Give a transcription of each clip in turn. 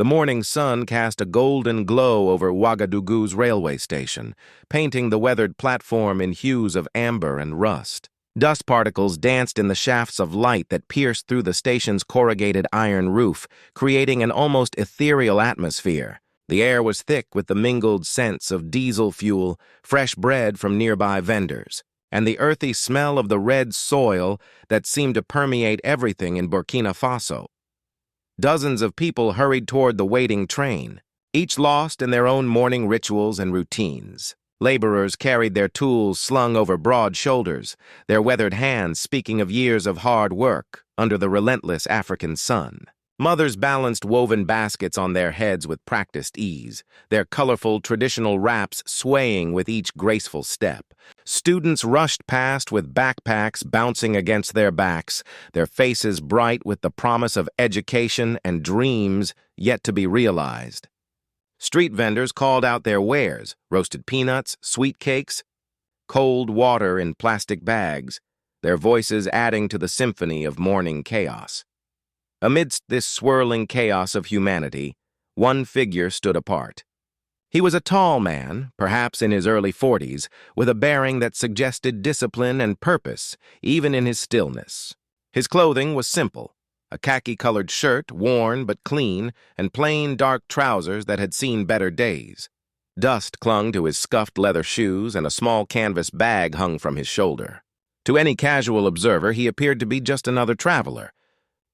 The morning sun cast a golden glow over Ouagadougou's railway station, painting the weathered platform in hues of amber and rust. Dust particles danced in the shafts of light that pierced through the station's corrugated iron roof, creating an almost ethereal atmosphere. The air was thick with the mingled scents of diesel fuel, fresh bread from nearby vendors, and the earthy smell of the red soil that seemed to permeate everything in Burkina Faso. Dozens of people hurried toward the waiting train, each lost in their own morning rituals and routines. Laborers carried their tools slung over broad shoulders, their weathered hands speaking of years of hard work under the relentless African sun. Mothers balanced woven baskets on their heads with practiced ease, their colorful traditional wraps swaying with each graceful step. Students rushed past with backpacks bouncing against their backs, their faces bright with the promise of education and dreams yet to be realized. Street vendors called out their wares, roasted peanuts, sweet cakes, cold water in plastic bags, their voices adding to the symphony of morning chaos. Amidst this swirling chaos of humanity, one figure stood apart. He was a tall man, perhaps in his early 40s, with a bearing that suggested discipline and purpose, even in his stillness. His clothing was simple, a khaki-colored shirt, worn but clean, and plain dark trousers that had seen better days. Dust clung to his scuffed leather shoes, and a small canvas bag hung from his shoulder. To any casual observer, he appeared to be just another traveler,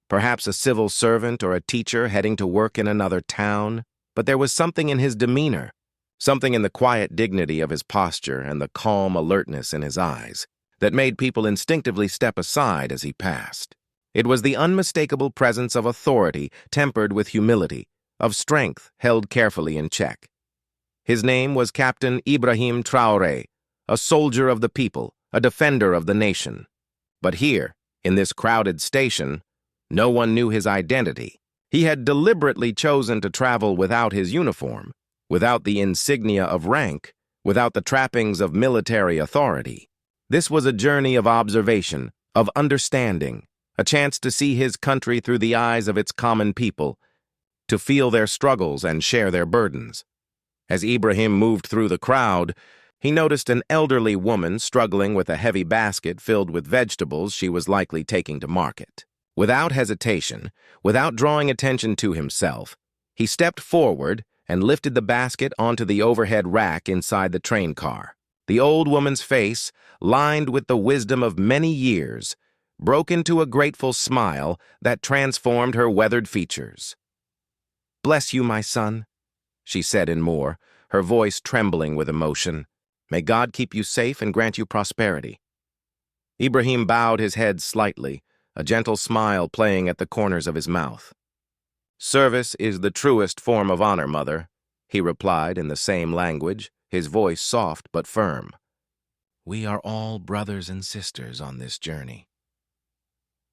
perhaps a civil servant or a teacher heading to work in another town, but there was something in his demeanor, something in the quiet dignity of his posture and the calm alertness in his eyes, that made people instinctively step aside as he passed. It was the unmistakable presence of authority tempered with humility, of strength held carefully in check. His name was Captain Ibrahim Traoré, a soldier of the people, a defender of the nation. But here, in this crowded station, no one knew his identity. He had deliberately chosen to travel without his uniform, without the insignia of rank, without the trappings of military authority. This was a journey of observation, of understanding, a chance to see his country through the eyes of its common people, to feel their struggles and share their burdens. As Ibrahim moved through the crowd, he noticed an elderly woman struggling with a heavy basket filled with vegetables she was likely taking to market. Without hesitation, without drawing attention to himself, he stepped forward and lifted the basket onto the overhead rack inside the train car. The old woman's face, lined with the wisdom of many years, broke into a grateful smile that transformed her weathered features. "Bless you, my son," she said in Moor, her voice trembling with emotion. "May God keep you safe and grant you prosperity." Ibrahim bowed his head slightly, a gentle smile playing at the corners of his mouth. "Service is the truest form of honor, mother," he replied in the same language, his voice soft but firm. "We are all brothers and sisters on this journey."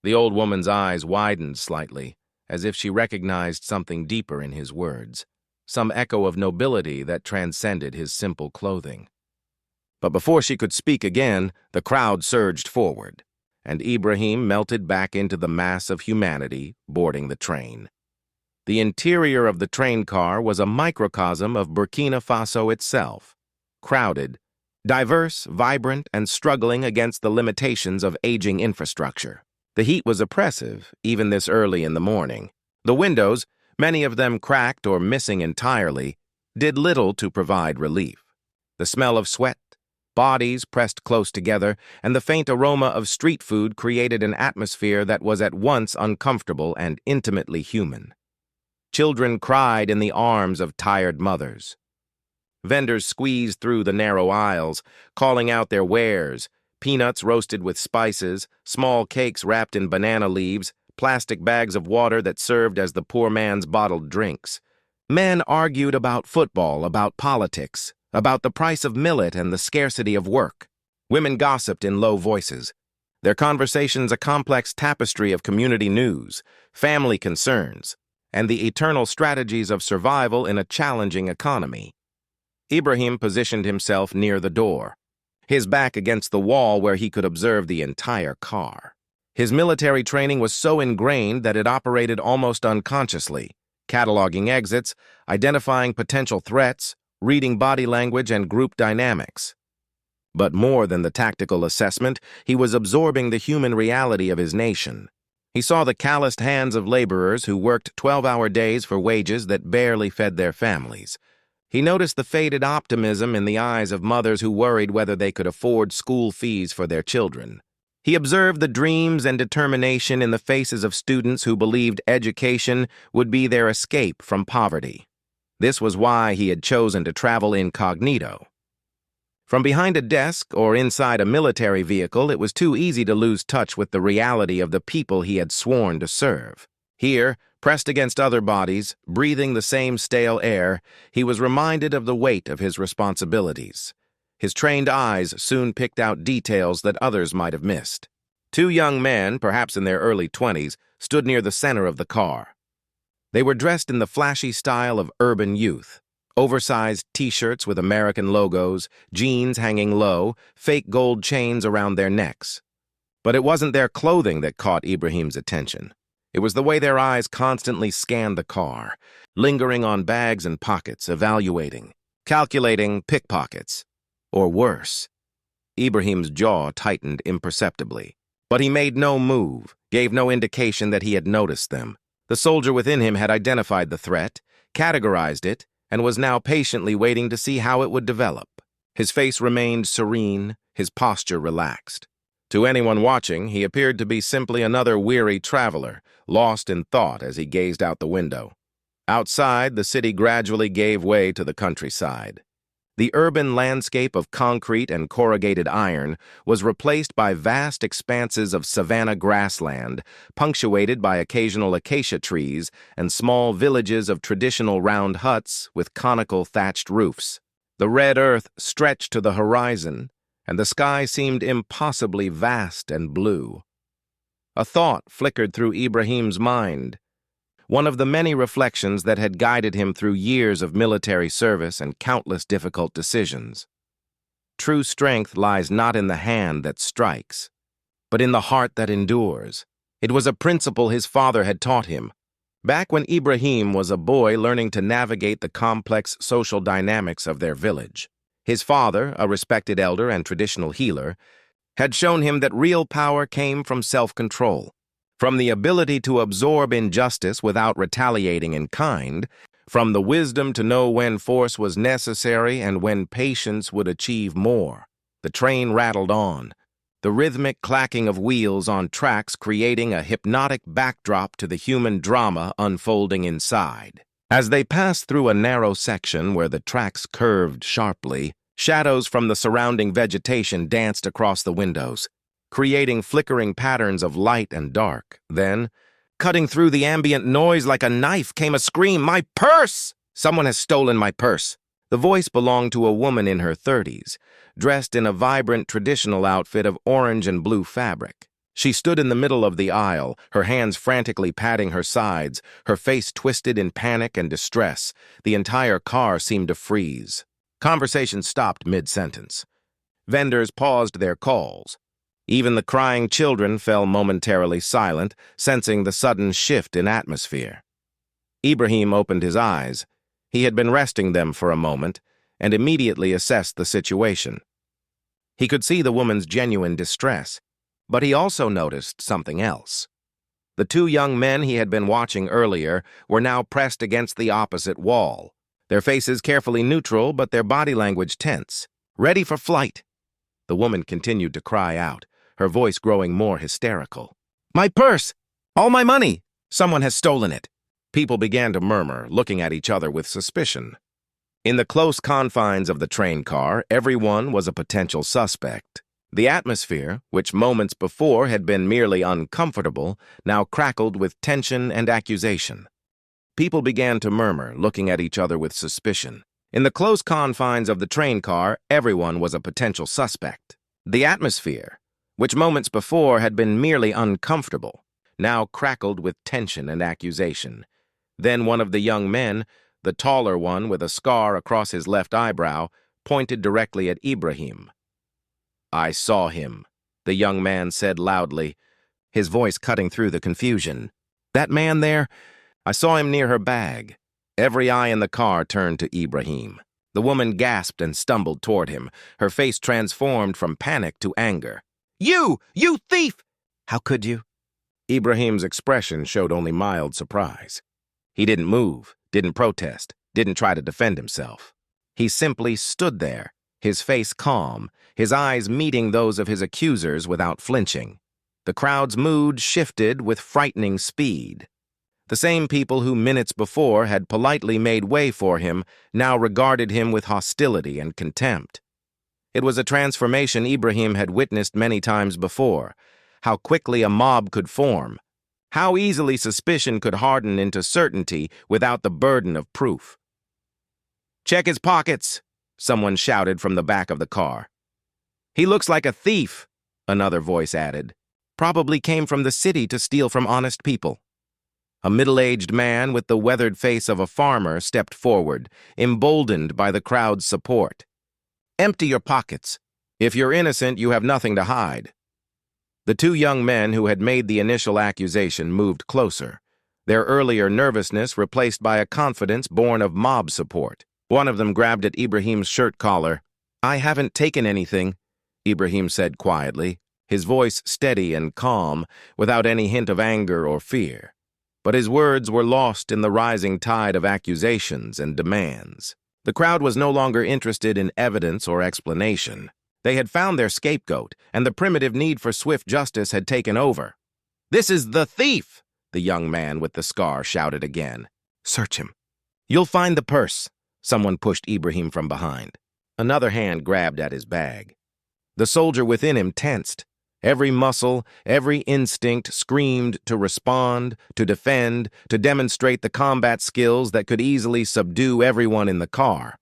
The old woman's eyes widened slightly, as if she recognized something deeper in his words, some echo of nobility that transcended his simple clothing. But before she could speak again, the crowd surged forward, and Ibrahim melted back into the mass of humanity boarding the train. The interior of the train car was a microcosm of Burkina Faso itself, crowded, diverse, vibrant, and struggling against the limitations of aging infrastructure. The heat was oppressive, even this early in the morning. The windows, many of them cracked or missing entirely, did little to provide relief. The smell of sweat, bodies pressed close together, and the faint aroma of street food created an atmosphere that was at once uncomfortable and intimately human. Children cried in the arms of tired mothers. Vendors squeezed through the narrow aisles, calling out their wares: peanuts roasted with spices, small cakes wrapped in banana leaves, plastic bags of water that served as the poor man's bottled drinks. Men argued about football, about politics, about the price of millet and the scarcity of work. Women gossiped in low voices, their conversations a complex tapestry of community news, family concerns, and the eternal strategies of survival in a challenging economy. Ibrahim positioned himself near the door, his back against the wall where he could observe the entire car. His military training was so ingrained that it operated almost unconsciously. cataloging exits, identifying potential threats, reading body language and group dynamics. But more than the tactical assessment, he was absorbing the human reality of his nation. He saw the calloused hands of laborers who worked 12-hour days for wages that barely fed their families. He noticed the faded optimism in the eyes of mothers who worried whether they could afford school fees for their children. He observed the dreams and determination in the faces of students who believed education would be their escape from poverty. This was why he had chosen to travel incognito. From behind a desk or inside a military vehicle, it was too easy to lose touch with the reality of the people he had sworn to serve. Here, pressed against other bodies, breathing the same stale air, he was reminded of the weight of his responsibilities. His trained eyes soon picked out details that others might have missed. Two young men, perhaps in their early 20s, stood near the center of the car. They were dressed in the flashy style of urban youth. Oversized t-shirts with American logos, jeans hanging low, fake gold chains around their necks. But it wasn't their clothing that caught Ibrahim's attention. It was the way their eyes constantly scanned the car, lingering on bags and pockets, evaluating, calculating pickpockets. Or worse. Ibrahim's jaw tightened imperceptibly. But he made no move, gave no indication that he had noticed them. The soldier within him had identified the threat, categorized it, and was now patiently waiting to see how it would develop. His face remained serene, his posture relaxed. To anyone watching, he appeared to be simply another weary traveler, lost in thought as he gazed out the window. Outside, the city gradually gave way to the countryside. The urban landscape of concrete and corrugated iron was replaced by vast expanses of savanna grassland, punctuated by occasional acacia trees and small villages of traditional round huts with conical thatched roofs. The red earth stretched to the horizon, and the sky seemed impossibly vast and blue. A thought flickered through Ibrahim's mind. One of the many reflections that had guided him through years of military service and countless difficult decisions. True strength lies not in the hand that strikes, but in the heart that endures. It was a principle his father had taught him. Back when Ibrahim was a boy learning to navigate the complex social dynamics of their village, his father, a respected elder and traditional healer, had shown him that real power came from self-control. From the ability to absorb injustice without retaliating in kind, from the wisdom to know when force was necessary and when patience would achieve more. The train rattled on, the rhythmic clacking of wheels on tracks creating a hypnotic backdrop to the human drama unfolding inside. As they passed through a narrow section where the tracks curved sharply, shadows from the surrounding vegetation danced across the windows, creating flickering patterns of light and dark. Then, cutting through the ambient noise like a knife, came a scream, "My purse! Someone has stolen my purse!" The voice belonged to a woman in her 30s, dressed in a vibrant traditional outfit of orange and blue fabric. She stood in the middle of the aisle, her hands frantically patting her sides, her face twisted in panic and distress. The entire car seemed to freeze. Conversation stopped mid-sentence. Vendors paused their calls. Even the crying children fell momentarily silent, sensing the sudden shift in atmosphere. Ibrahim opened his eyes. He had been resting them for a moment, and immediately assessed the situation. He could see the woman's genuine distress, but he also noticed something else. The two young men he had been watching earlier were now pressed against the opposite wall, their faces carefully neutral but their body language tense, ready for flight. The woman continued to cry out, her voice growing more hysterical. "My purse! All my money! Someone has stolen it!" People began to murmur, looking at each other with suspicion. In the close confines of the train car, everyone was a potential suspect. The atmosphere, which moments before had been merely uncomfortable, now crackled with tension and accusation. People began to murmur, looking at each other with suspicion. In the close confines of the train car, everyone was a potential suspect. The atmosphere, which moments before had been merely uncomfortable, now crackled with tension and accusation. Then one of the young men, the taller one with a scar across his left eyebrow, pointed directly at Ibrahim. "I saw him," the young man said loudly, his voice cutting through the confusion. "That man there, I saw him near her bag. Every eye in the car turned to Ibrahim. The woman gasped and stumbled toward him, her face transformed from panic to anger. You thief! How could you? Ibrahim's expression showed only mild surprise. He didn't move, didn't protest, didn't try to defend himself. He simply stood there, his face calm, his eyes meeting those of his accusers without flinching. The crowd's mood shifted with frightening speed. The same people who minutes before had politely made way for him now regarded him with hostility and contempt. It was a transformation Ibrahim had witnessed many times before, how quickly a mob could form, how easily suspicion could harden into certainty without the burden of proof. "Check his pockets," someone shouted from the back of the car. "He looks like a thief," another voice added. "Probably came from the city to steal from honest people." A middle-aged man with the weathered face of a farmer stepped forward, emboldened by the crowd's support. "Empty your pockets. If you're innocent, you have nothing to hide." The two young men who had made the initial accusation moved closer, their earlier nervousness replaced by a confidence born of mob support. One of them grabbed at Ibrahim's shirt collar. "I haven't taken anything," Ibrahim said quietly, his voice steady and calm, without any hint of anger or fear. But his words were lost in the rising tide of accusations and demands. The crowd was no longer interested in evidence or explanation. They had found their scapegoat, and the primitive need for swift justice had taken over. "This is the thief!" the young man with the scar shouted again. "Search him. You'll find the purse." Someone pushed Ibrahim from behind. Another hand grabbed at his bag. The soldier within him tensed. Every muscle, every instinct screamed to respond, to defend, to demonstrate the combat skills that could easily subdue everyone in the car.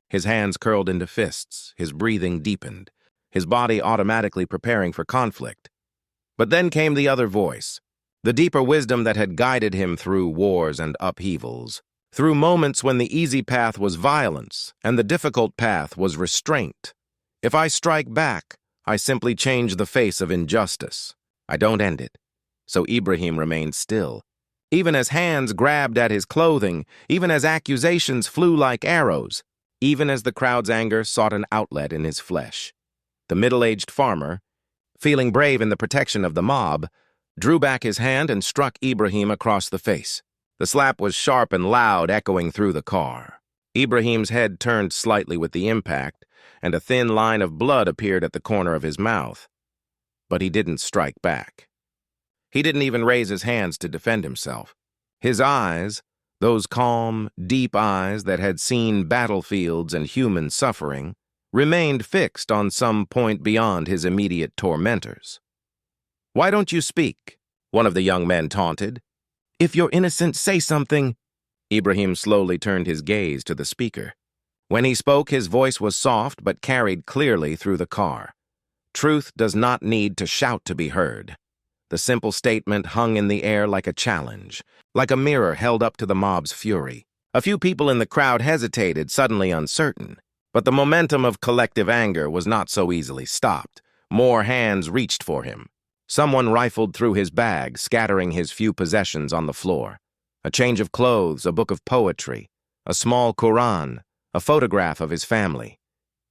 His hands curled into fists, his breathing deepened, his body automatically preparing for conflict. But then came the other voice, the deeper wisdom that had guided him through wars and upheavals, through moments when the easy path was violence and the difficult path was restraint. If I strike back, I simply change the face of injustice. I don't end it. So Ibrahim remained still. Even as hands grabbed at his clothing, even as accusations flew like arrows, even as the crowd's anger sought an outlet in his flesh. The middle-aged farmer, feeling brave in the protection of the mob, drew back his hand and struck Ibrahim across the face. The slap was sharp and loud, echoing through the car. Ibrahim's head turned slightly with the impact, and a thin line of blood appeared at the corner of his mouth. But he didn't strike back. He didn't even raise his hands to defend himself. His eyes, those calm, deep eyes that had seen battlefields and human suffering, remained fixed on some point beyond his immediate tormentors. "Why don't you speak?" one of the young men taunted. "If you're innocent, say something." Ibrahim slowly turned his gaze to the speaker. When he spoke, his voice was soft but carried clearly through the car. Truth does not need to shout to be heard. The simple statement hung in the air like a challenge, like a mirror held up to the mob's fury. A few people in the crowd hesitated, suddenly uncertain. But the momentum of collective anger was not so easily stopped. More hands reached for him. Someone rifled through his bag, scattering his few possessions on the floor. A change of clothes, a book of poetry, a small Quran, a photograph of his family.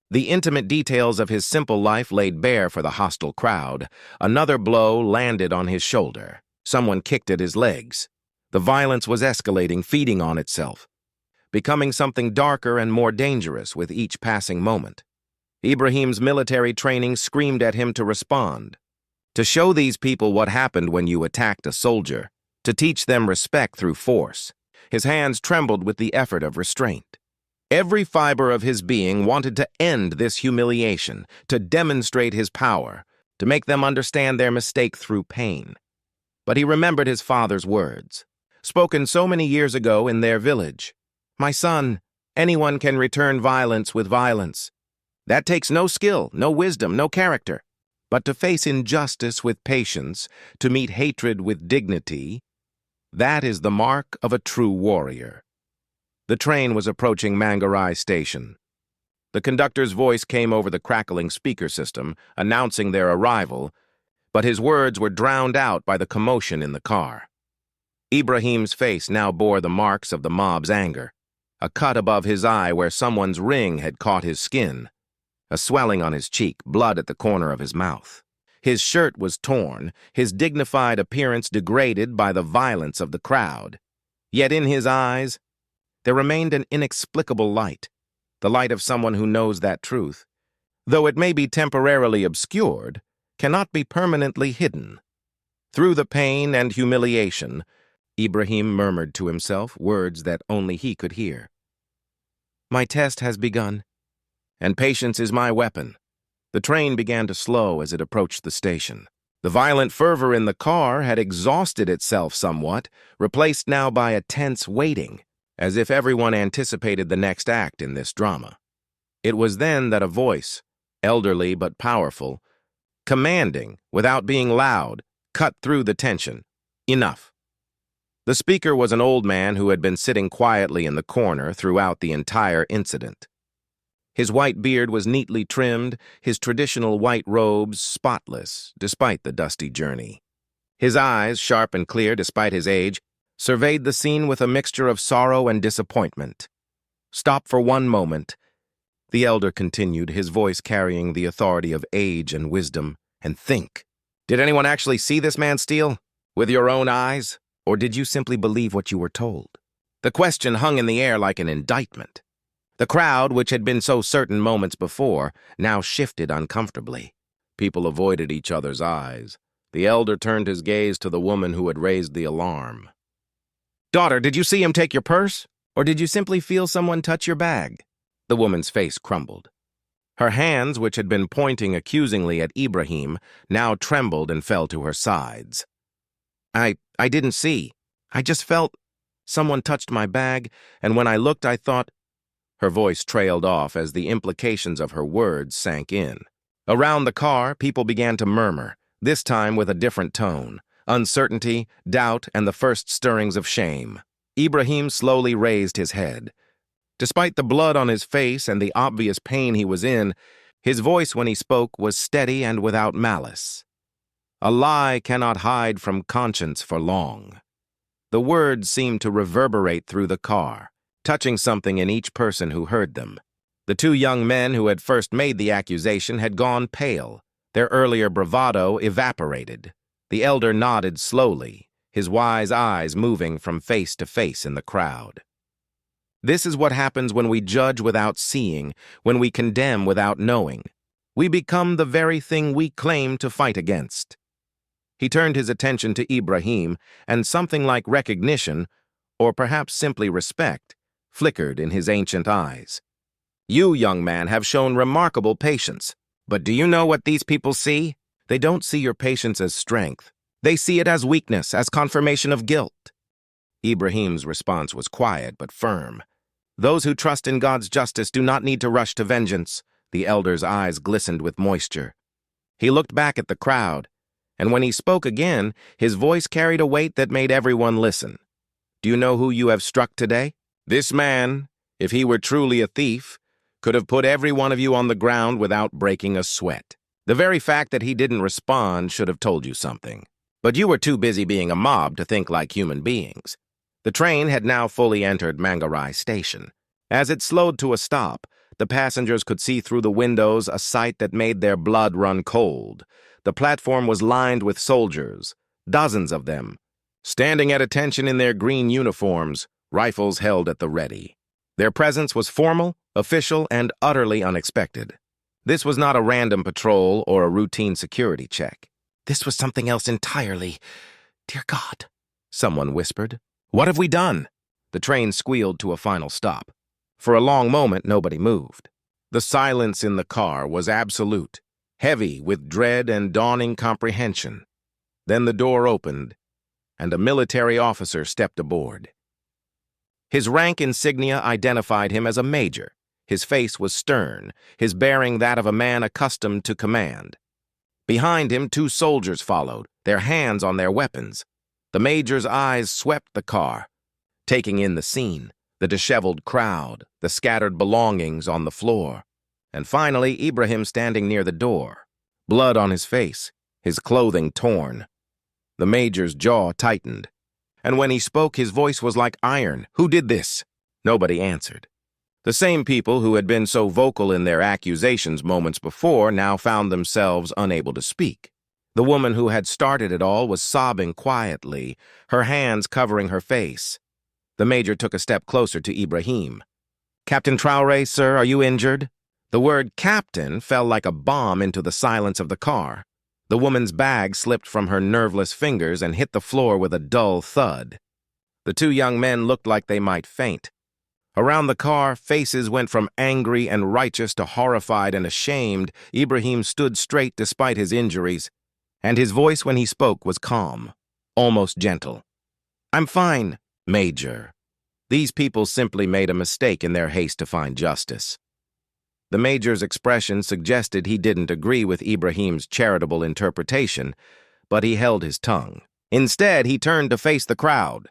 The intimate details of his simple life laid bare for the hostile crowd. Another blow landed on his shoulder. Someone kicked at his legs. The violence was escalating, feeding on itself, becoming something darker and more dangerous with each passing moment. Ibrahim's military training screamed at him to respond, to show these people what happened when you attacked a soldier, to teach them respect through force. His hands trembled with the effort of restraint. Every fiber of his being wanted to end this humiliation, to demonstrate his power, to make them understand their mistake through pain. But he remembered his father's words, spoken so many years ago in their village. "My son, anyone can return violence with violence. That takes no skill, no wisdom, no character. But to face injustice with patience, to meet hatred with dignity, that is the mark of a true warrior." The train was approaching Mangarai Station. The conductor's voice came over the crackling speaker system, announcing their arrival, but his words were drowned out by the commotion in the car. Ibrahim's face now bore the marks of the mob's anger. A cut above his eye where someone's ring had caught his skin. A swelling on his cheek, blood at the corner of his mouth. His shirt was torn, his dignified appearance degraded by the violence of the crowd. Yet in his eyes, there remained an inexplicable light, the light of someone who knows that truth, though it may be temporarily obscured, cannot be permanently hidden. Through the pain and humiliation, Ibrahim murmured to himself words that only he could hear. "My test has begun, and patience is my weapon." The train began to slow as it approached the station. The violent fervor in the car had exhausted itself somewhat, replaced now by a tense waiting, as if everyone anticipated the next act in this drama. It was then that a voice, elderly but powerful, commanding without being loud, cut through the tension. Enough. The speaker was an old man who had been sitting quietly in the corner throughout the entire incident. His white beard was neatly trimmed, his traditional white robes spotless, despite the dusty journey. His eyes, sharp and clear despite his age, surveyed the scene with a mixture of sorrow and disappointment. "Stop for one moment," the elder continued, his voice carrying the authority of age and wisdom, "and think. Did anyone actually see this man steal? With your own eyes? Or did you simply believe what you were told?" The question hung in the air like an indictment. The crowd, which had been so certain moments before, now shifted uncomfortably. People avoided each other's eyes. The elder turned his gaze to the woman who had raised the alarm. "Daughter, did you see him take your purse? Or did you simply feel someone touch your bag?" The woman's face crumbled. Her hands, which had been pointing accusingly at Ibrahim, now trembled and fell to her sides. I didn't see. I just felt someone touched my bag, and when I looked, I thought—" Her voice trailed off as the implications of her words sank in. Around the car, people began to murmur, this time with a different tone. Uncertainty, doubt, and the first stirrings of shame. Ibrahim slowly raised his head. Despite the blood on his face and the obvious pain he was in, his voice when he spoke was steady and without malice. "A lie cannot hide from conscience for long." The words seemed to reverberate through the car, touching something in each person who heard them. The two young men who had first made the accusation had gone pale, their earlier bravado evaporated. The elder nodded slowly, his wise eyes moving from face to face in the crowd. "This is what happens when we judge without seeing, when we condemn without knowing. We become the very thing we claim to fight against." He turned his attention to Ibrahim, and something like recognition, or perhaps simply respect, flickered in his ancient eyes. "You, young man, have shown remarkable patience. But do you know what these people see? They don't see your patience as strength. They see it as weakness, as confirmation of guilt." Ibrahim's response was quiet but firm. "Those who trust in God's justice do not need to rush to vengeance." The elder's eyes glistened with moisture. He looked back at the crowd, and when he spoke again, his voice carried a weight that made everyone listen. "Do you know who you have struck today? This man, if he were truly a thief, could have put every one of you on the ground without breaking a sweat. The very fact that he didn't respond should have told you something. But you were too busy being a mob to think like human beings." The train had now fully entered Mangarai Station. As it slowed to a stop, the passengers could see through the windows a sight that made their blood run cold. The platform was lined with soldiers, dozens of them, standing at attention in their green uniforms, rifles held at the ready. Their presence was formal, official, and utterly unexpected. This was not a random patrol or a routine security check. This was something else entirely. "Dear God," someone whispered. "What have we done?" The train squealed to a final stop. For a long moment, nobody moved. The silence in the car was absolute, heavy with dread and dawning comprehension. Then the door opened, and a military officer stepped aboard. His rank insignia identified him as a major. His face was stern, his bearing that of a man accustomed to command. Behind him, two soldiers followed, their hands on their weapons. The major's eyes swept the car, taking in the scene, the disheveled crowd, the scattered belongings on the floor, and finally Ibrahim standing near the door, blood on his face, his clothing torn. The major's jaw tightened. And when he spoke, his voice was like iron. "Who did this?" Nobody answered. The same people who had been so vocal in their accusations moments before now found themselves unable to speak. The woman who had started it all was sobbing quietly, her hands covering her face. The major took a step closer to Ibrahim. "Captain Traoré, sir, are you injured?" The word captain fell like a bomb into the silence of the car. The woman's bag slipped from her nerveless fingers and hit the floor with a dull thud. The two young men looked like they might faint. Around the car, faces went from angry and righteous to horrified and ashamed. Ibrahim stood straight despite his injuries, and his voice when he spoke was calm, almost gentle. "I'm fine, Major. These people simply made a mistake in their haste to find justice." The major's expression suggested he didn't agree with Ibrahim's charitable interpretation, but he held his tongue. Instead, he turned to face the crowd.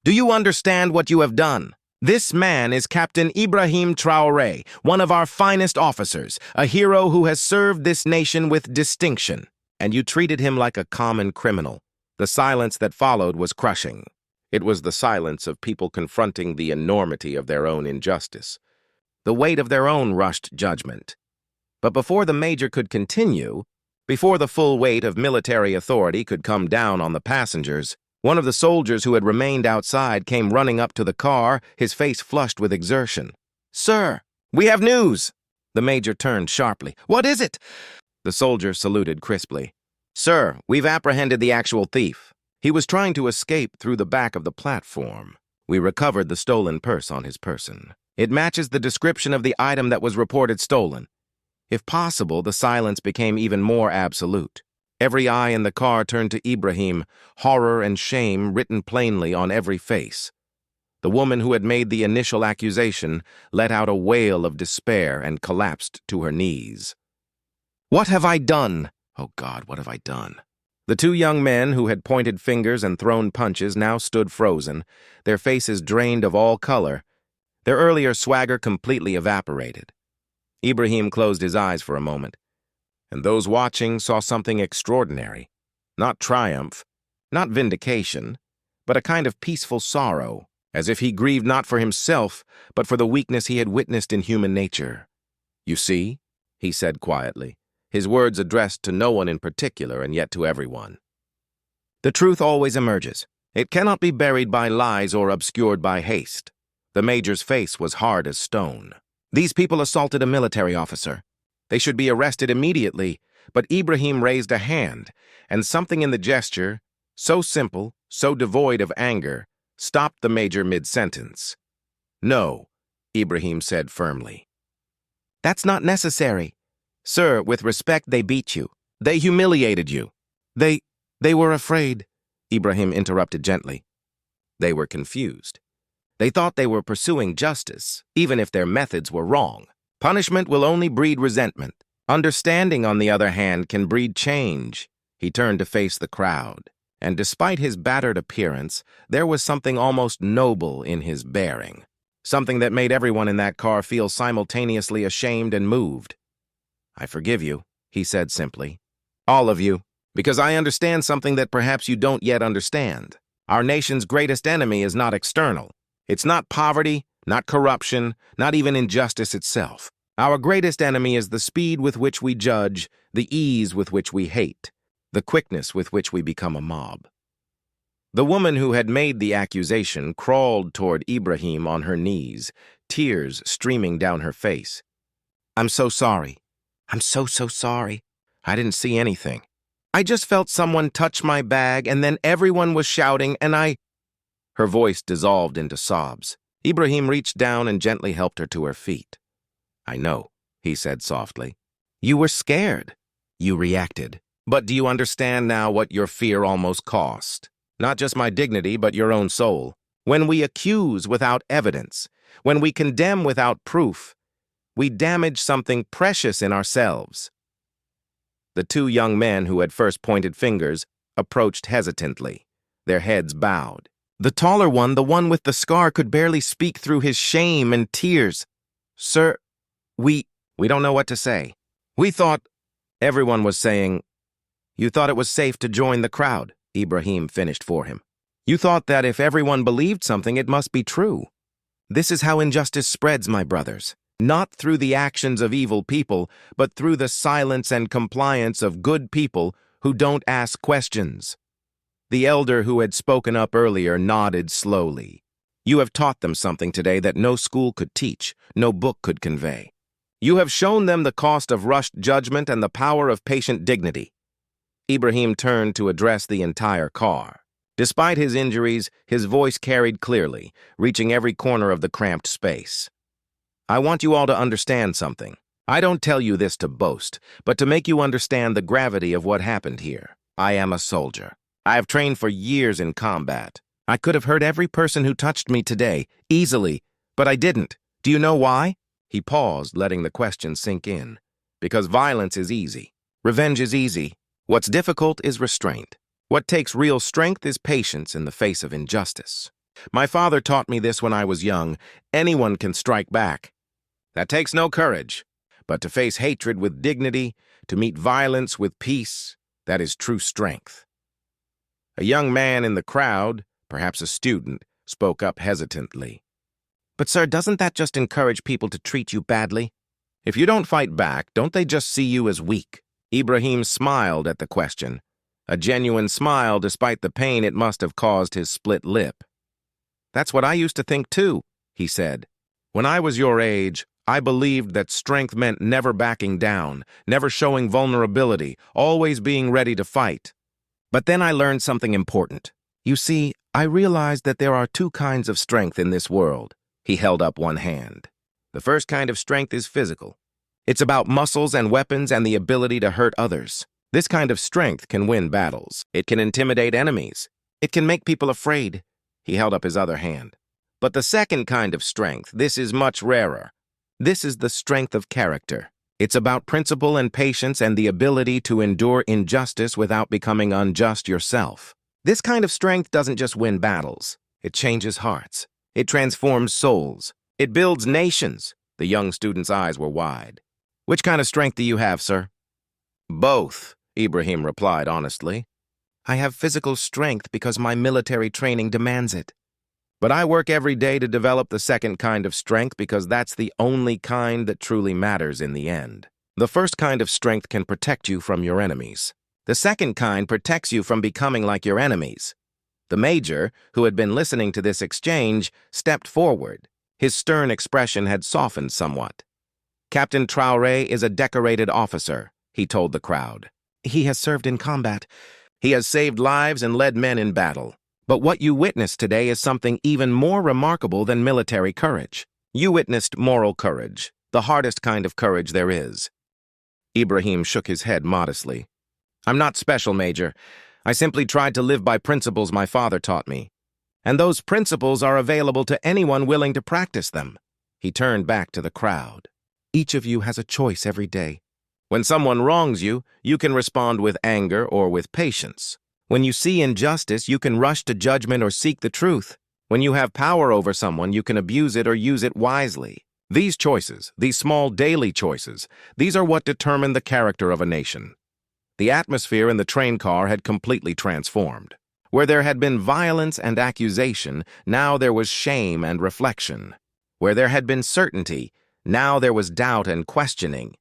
"Do you understand what you have done? This man is Captain Ibrahim Traoré, one of our finest officers, a hero who has served this nation with distinction, and you treated him like a common criminal." The silence that followed was crushing. It was the silence of people confronting the enormity of their own injustice, the weight of their own rushed judgment. But before the major could continue, before the full weight of military authority could come down on the passengers, one of the soldiers who had remained outside came running up to the car, his face flushed with exertion. "Sir, we have news!" The major turned sharply. "What is it?" The soldier saluted crisply. "Sir, we've apprehended the actual thief. He was trying to escape through the back of the platform. We recovered the stolen purse on his person. It matches the description of the item that was reported stolen." If possible, the silence became even more absolute. Every eye in the car turned to Ibrahim, horror and shame written plainly on every face. The woman who had made the initial accusation let out a wail of despair and collapsed to her knees. "What have I done? Oh God, what have I done?" The two young men who had pointed fingers and thrown punches now stood frozen, their faces drained of all color, their earlier swagger completely evaporated. Ibrahim closed his eyes for a moment, and those watching saw something extraordinary. Not triumph, not vindication, but a kind of peaceful sorrow, as if he grieved not for himself, but for the weakness he had witnessed in human nature. "You see," he said quietly, his words addressed to no one in particular and yet to everyone. "The truth always emerges. It cannot be buried by lies or obscured by haste." The major's face was hard as stone. "These people assaulted a military officer. They should be arrested immediately," but Ibrahim raised a hand, and something in the gesture, so simple, so devoid of anger, stopped the major mid-sentence. "No," Ibrahim said firmly. "That's not necessary. Sir, with respect, they beat you. They humiliated you. They were afraid," Ibrahim interrupted gently. "They were confused. They thought they were pursuing justice, even if their methods were wrong. Punishment will only breed resentment. Understanding, on the other hand, can breed change." He turned to face the crowd, and despite his battered appearance, there was something almost noble in his bearing, something that made everyone in that car feel simultaneously ashamed and moved. "I forgive you," he said simply. "All of you, because I understand something that perhaps you don't yet understand. Our nation's greatest enemy is not external. It's not poverty, not corruption, not even injustice itself. Our greatest enemy is the speed with which we judge, the ease with which we hate, the quickness with which we become a mob." The woman who had made the accusation crawled toward Ibrahim on her knees, tears streaming down her face. "I'm so sorry. I'm so sorry. I didn't see anything. I just felt someone touch my bag, and then everyone was shouting, and I—" Her voice dissolved into sobs. Ibrahim reached down and gently helped her to her feet. "I know," he said softly. "You were scared. You reacted. But do you understand now what your fear almost cost? Not just my dignity, but your own soul. When we accuse without evidence, when we condemn without proof, we damage something precious in ourselves." The two young men who had first pointed fingers approached hesitantly, their heads bowed. The taller one, the one with the scar, could barely speak through his shame and tears. "Sir, we don't know what to say. We thought—" Everyone was saying, "You thought it was safe to join the crowd," Ibrahim finished for him. You thought that if everyone believed something, it must be true. This is how injustice spreads, my brothers. Not through the actions of evil people, but through the silence and compliance of good people who don't ask questions. The elder who had spoken up earlier nodded slowly. You have taught them something today that no school could teach, no book could convey. You have shown them the cost of rushed judgment and the power of patient dignity. Ibrahim turned to address the entire car. Despite his injuries, his voice carried clearly, reaching every corner of the cramped space. I want you all to understand something. I don't tell you this to boast, but to make you understand the gravity of what happened here. I am a soldier. I have trained for years in combat. I could have hurt every person who touched me today, easily, but I didn't. Do you know why? He paused, letting the question sink in. Because violence is easy. Revenge is easy. What's difficult is restraint. What takes real strength is patience in the face of injustice. My father taught me this when I was young. Anyone can strike back. That takes no courage. But to face hatred with dignity, to meet violence with peace, that is true strength. A young man in the crowd, perhaps a student, spoke up hesitantly. But sir, doesn't that just encourage people to treat you badly? If you don't fight back, don't they just see you as weak? Ibrahim smiled at the question, a genuine smile despite the pain it must have caused his split lip. That's what I used to think too, he said. When I was your age, I believed that strength meant never backing down, never showing vulnerability, always being ready to fight. But then I learned something important. You see, I realized that there are two kinds of strength in this world. He held up one hand. The first kind of strength is physical. It's about muscles and weapons and the ability to hurt others. This kind of strength can win battles. It can intimidate enemies. It can make people afraid. He held up his other hand. But the second kind of strength, this is much rarer. This is the strength of character. It's about principle and patience and the ability to endure injustice without becoming unjust yourself. This kind of strength doesn't just win battles. It changes hearts. It transforms souls. It builds nations. The young student's eyes were wide. Which kind of strength do you have, sir? Both, Ibrahim replied honestly. I have physical strength because my military training demands it. But I work every day to develop the second kind of strength because that's the only kind that truly matters in the end. The first kind of strength can protect you from your enemies. The second kind protects you from becoming like your enemies. The major, who had been listening to this exchange, stepped forward. His stern expression had softened somewhat. Captain Traoré is a decorated officer, he told the crowd. He has served in combat. He has saved lives and led men in battle. But what you witnessed today is something even more remarkable than military courage. You witnessed moral courage, the hardest kind of courage there is. Ibrahim shook his head modestly. I'm not special, Major. I simply tried to live by principles my father taught me. And those principles are available to anyone willing to practice them. He turned back to the crowd. Each of you has a choice every day. When someone wrongs you, you can respond with anger or with patience. When you see injustice, you can rush to judgment or seek the truth. When you have power over someone, you can abuse it or use it wisely. These choices, these small daily choices, these are what determine the character of a nation. The atmosphere in the train car had completely transformed. Where there had been violence and accusation, now there was shame and reflection. Where there had been certainty, now there was doubt and questioning.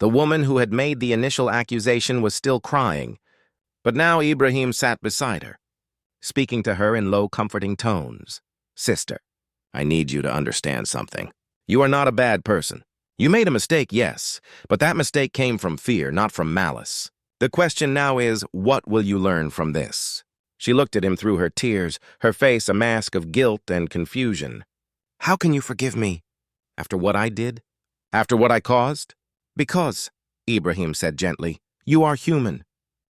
The woman who had made the initial accusation was still crying, but now Ibrahim sat beside her, speaking to her in low, comforting tones. Sister, I need you to understand something. You are not a bad person. You made a mistake, yes, but that mistake came from fear, not from malice. The question now is, what will you learn from this? She looked at him through her tears, her face a mask of guilt and confusion. How can you forgive me? After what I did? After what I caused? Because, Ibrahim said gently, you are human.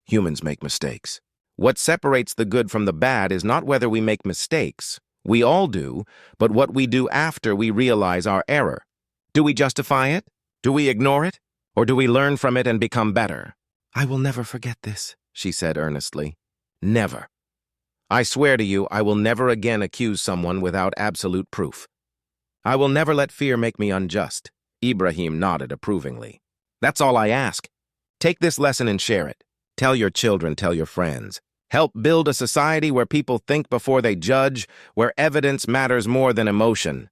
Humans make mistakes. What separates the good from the bad is not whether we make mistakes. We all do, but what we do after we realize our error. Do we justify it? Do we ignore it? Or do we learn from it and become better? I will never forget this, she said earnestly. Never. I swear to you, I will never again accuse someone without absolute proof. I will never let fear make me unjust. Ibrahim nodded approvingly. That's all I ask. Take this lesson and share it. Tell your children, tell your friends. Help build a society where people think before they judge, where evidence matters more than emotion.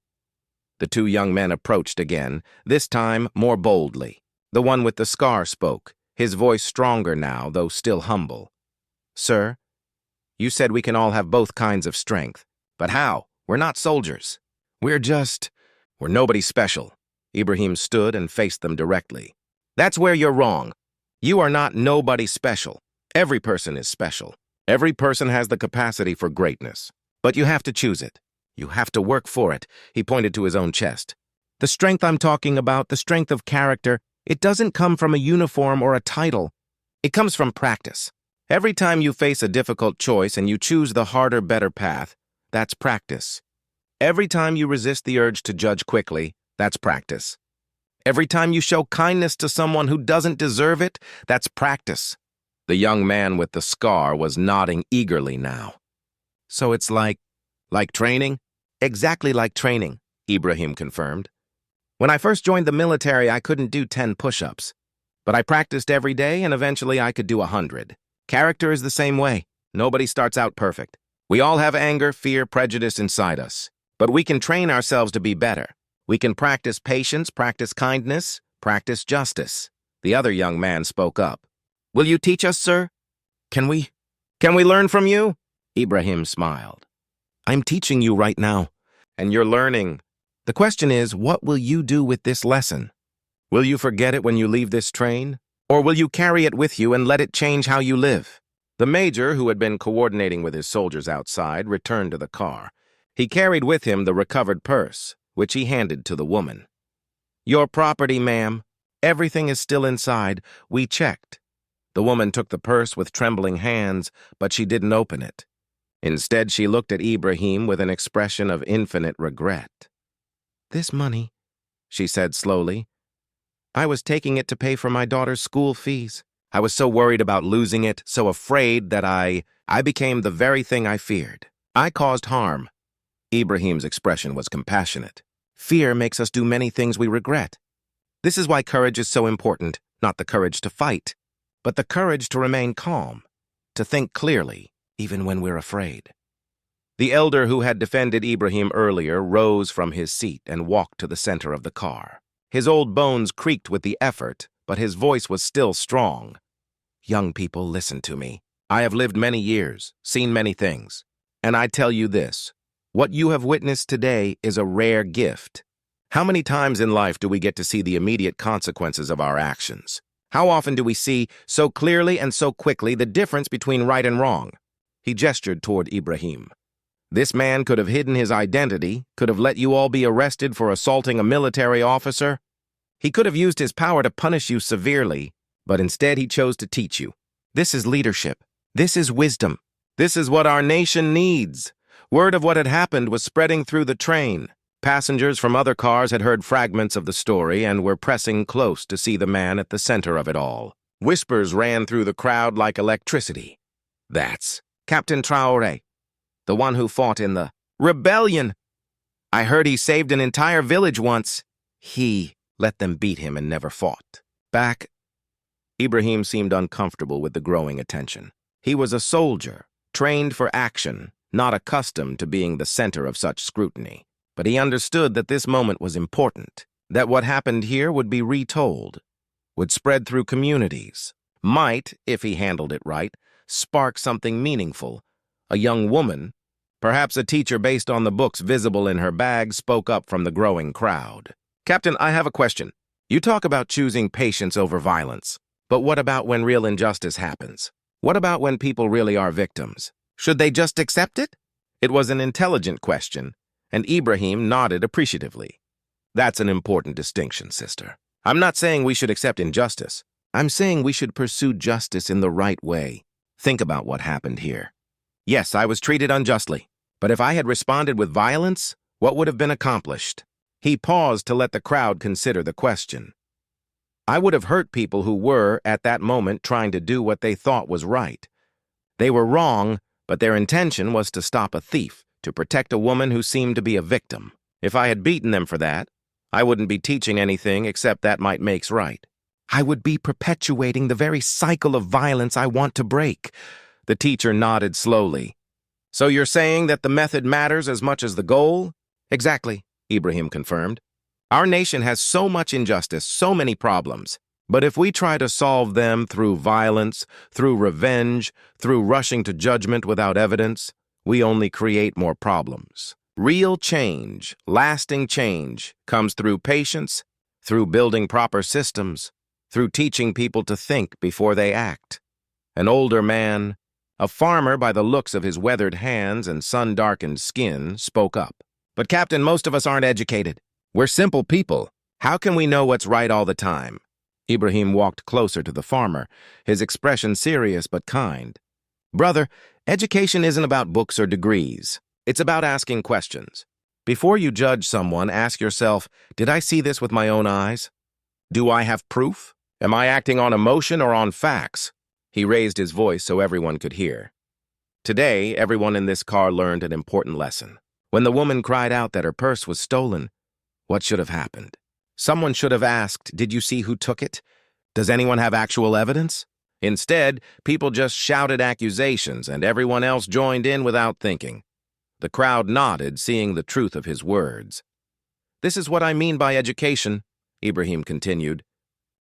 The two young men approached again, this time more boldly. The one with the scar spoke, his voice stronger now, though still humble. Sir, you said we can all have both kinds of strength. But how? We're not soldiers. We're nobody special. Ibrahim stood and faced them directly. That's where you're wrong. You are not nobody special. Every person is special. Every person has the capacity for greatness. But you have to choose it. You have to work for it. He pointed to his own chest. The strength I'm talking about, the strength of character, it doesn't come from a uniform or a title. It comes from practice. Every time you face a difficult choice and you choose the harder, better path, that's practice. Every time you resist the urge to judge quickly, that's practice. Every time you show kindness to someone who doesn't deserve it, that's practice. The young man with the scar was nodding eagerly now. So it's like training? Exactly like training, Ibrahim confirmed. When I first joined the military, I couldn't do 10 push-ups. But I practiced every day and eventually I could do 100. Character is the same way. Nobody starts out perfect. We all have anger, fear, prejudice inside us. But we can train ourselves to be better. We can practice patience, practice kindness, practice justice. The other young man spoke up. Will you teach us, sir? Can we learn from you? Ibrahim smiled. I'm teaching you right now, and you're learning. The question is, what will you do with this lesson? Will you forget it when you leave this train? Or will you carry it with you and let it change how you live? The major, who had been coordinating with his soldiers outside, returned to the car. He carried with him the recovered purse, which he handed to the woman. Your property, ma'am. Everything is still inside. We checked. The woman took the purse with trembling hands, but she didn't open it. Instead, she looked at Ibrahim with an expression of infinite regret. This money, she said slowly. I was taking it to pay for my daughter's school fees. I was so worried about losing it, so afraid that I became the very thing I feared. I caused harm. Ibrahim's expression was compassionate. Fear makes us do many things we regret. This is why courage is so important, not the courage to fight, but the courage to remain calm, to think clearly, even when we're afraid. The elder who had defended Ibrahim earlier rose from his seat and walked to the center of the car. His old bones creaked with the effort, but his voice was still strong. Young people, listen to me. I have lived many years, seen many things, and I tell you this. What you have witnessed today is a rare gift. How many times in life do we get to see the immediate consequences of our actions? How often do we see, so clearly and so quickly, the difference between right and wrong? He gestured toward Ibrahim. This man could have hidden his identity, could have let you all be arrested for assaulting a military officer. He could have used his power to punish you severely, but instead he chose to teach you. This is leadership. This is wisdom. This is what our nation needs. Word of what had happened was spreading through the train. Passengers from other cars had heard fragments of the story and were pressing close to see the man at the center of it all. Whispers ran through the crowd like electricity. That's Captain Traoré, the one who fought in the rebellion. I heard he saved an entire village once. He let them beat him and never fought. Back, Ibrahim seemed uncomfortable with the growing attention. He was a soldier, trained for action, not accustomed to being the center of such scrutiny. But he understood that this moment was important, that what happened here would be retold, would spread through communities, might, if he handled it right, spark something meaningful. A young woman, perhaps a teacher based on the books visible in her bag, spoke up from the growing crowd. Captain, I have a question. You talk about choosing patience over violence, but what about when real injustice happens? What about when people really are victims? Should they just accept it? It was an intelligent question, and Ibrahim nodded appreciatively. That's an important distinction, sister. I'm not saying we should accept injustice. I'm saying we should pursue justice in the right way. Think about what happened here. Yes, I was treated unjustly, but if I had responded with violence, what would have been accomplished? He paused to let the crowd consider the question. I would have hurt people who were, at that moment, trying to do what they thought was right. They were wrong, but their intention was to stop a thief, to protect a woman who seemed to be a victim. If I had beaten them for that, I wouldn't be teaching anything except that might makes right. I would be perpetuating the very cycle of violence I want to break. The teacher nodded slowly. So you're saying that the method matters as much as the goal? Exactly, Ibrahim confirmed. Our nation has so much injustice, so many problems. But if we try to solve them through violence, through revenge, through rushing to judgment without evidence, we only create more problems. Real change, lasting change, comes through patience, through building proper systems, through teaching people to think before they act. An older man, a farmer by the looks of his weathered hands and sun-darkened skin, spoke up. But Captain, most of us aren't educated. We're simple people. How can we know what's right all the time? Ibrahim walked closer to the farmer, his expression serious but kind. Brother, education isn't about books or degrees. It's about asking questions. Before you judge someone, ask yourself, did I see this with my own eyes? Do I have proof? Am I acting on emotion or on facts? He raised his voice so everyone could hear. Today, everyone in this car learned an important lesson. When the woman cried out that her purse was stolen, what should have happened? Someone should have asked, did you see who took it? Does anyone have actual evidence? Instead, people just shouted accusations and everyone else joined in without thinking. The crowd nodded, seeing the truth of his words. This is what I mean by education, Ibrahim continued.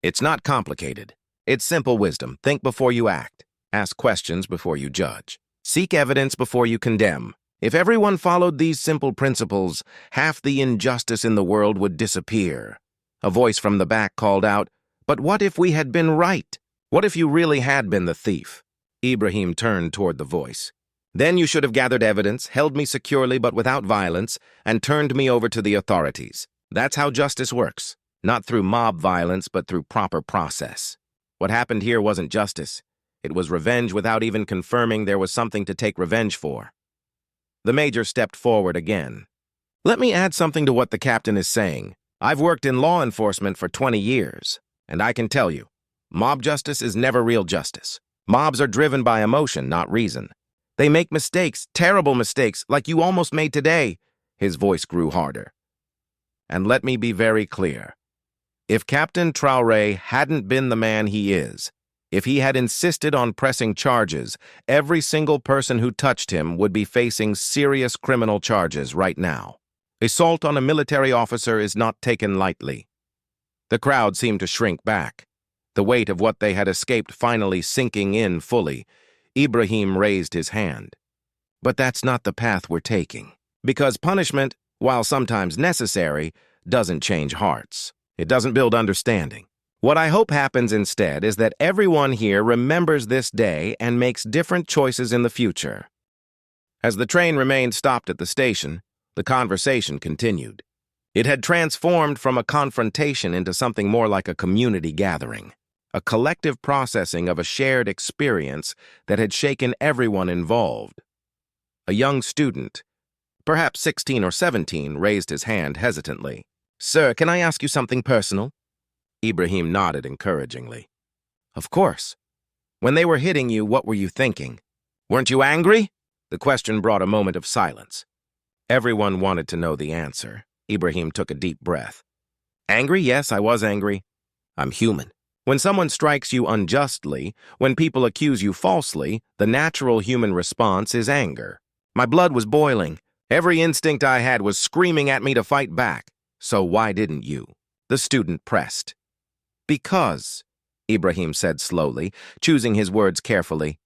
It's not complicated. It's simple wisdom. Think before you act. Ask questions before you judge. Seek evidence before you condemn. If everyone followed these simple principles, half the injustice in the world would disappear. A voice from the back called out, but what if we had been right? What if you really had been the thief? Ibrahim turned toward the voice. Then you should have gathered evidence, held me securely but without violence, and turned me over to the authorities. That's how justice works. Not through mob violence, but through proper process. What happened here wasn't justice. It was revenge without even confirming there was something to take revenge for. The major stepped forward again. Let me add something to what the captain is saying. I've worked in law enforcement for 20 years, and I can tell you, mob justice is never real justice. Mobs are driven by emotion, not reason. They make mistakes, terrible mistakes, like you almost made today. His voice grew harder. And let me be very clear. If Captain Traoré hadn't been the man he is, if he had insisted on pressing charges, every single person who touched him would be facing serious criminal charges right now. Assault on a military officer is not taken lightly. The crowd seemed to shrink back, the weight of what they had escaped finally sinking in fully. Ibrahim raised his hand. But that's not the path we're taking. Because punishment, while sometimes necessary, doesn't change hearts. It doesn't build understanding. What I hope happens instead is that everyone here remembers this day and makes different choices in the future. As the train remained stopped at the station, the conversation continued. It had transformed from a confrontation into something more like a community gathering, a collective processing of a shared experience that had shaken everyone involved. A young student, perhaps 16 or 17, raised his hand hesitantly. Sir, can I ask you something personal? Ibrahim nodded encouragingly. Of course. When they were hitting you, what were you thinking? Weren't you angry? The question brought a moment of silence. Everyone wanted to know the answer. Ibrahim took a deep breath. Angry? Yes, I was angry. I'm human. When someone strikes you unjustly, when people accuse you falsely, the natural human response is anger. My blood was boiling. Every instinct I had was screaming at me to fight back. So why didn't you? The student pressed. Because, Ibrahim said slowly, choosing his words carefully,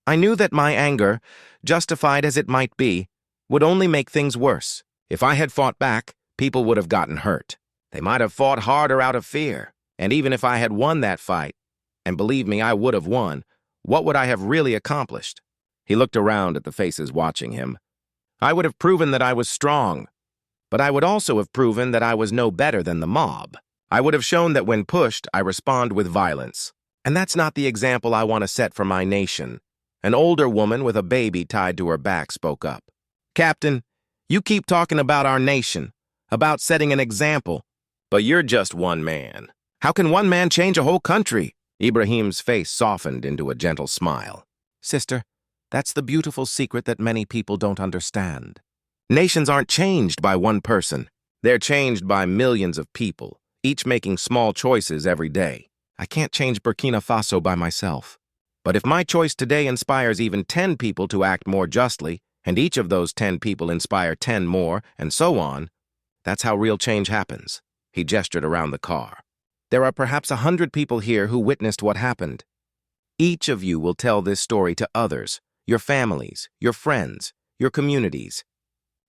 I knew that my anger, justified as it might be, would only make things worse. If I had fought back, people would have gotten hurt. They might have fought harder out of fear. And even if I had won that fight, and believe me, I would have won, what would I have really accomplished? He looked around at the faces watching him. I would have proven that I was strong, but I would also have proven that I was no better than the mob. I would have shown that when pushed, I respond with violence. And that's not the example I want to set for my nation. An older woman with a baby tied to her back spoke up. Captain, you keep talking about our nation, about setting an example, but you're just one man. How can one man change a whole country? Ibrahim's face softened into a gentle smile. Sister, that's the beautiful secret that many people don't understand. Nations aren't changed by one person. They're changed by millions of people, each making small choices every day. I can't change Burkina Faso by myself. But if my choice today inspires even 10 people to act more justly, and each of those 10 people inspire 10 more, and so on, that's how real change happens. He gestured around the car. There are perhaps 100 people here who witnessed what happened. Each of you will tell this story to others, your families, your friends, your communities.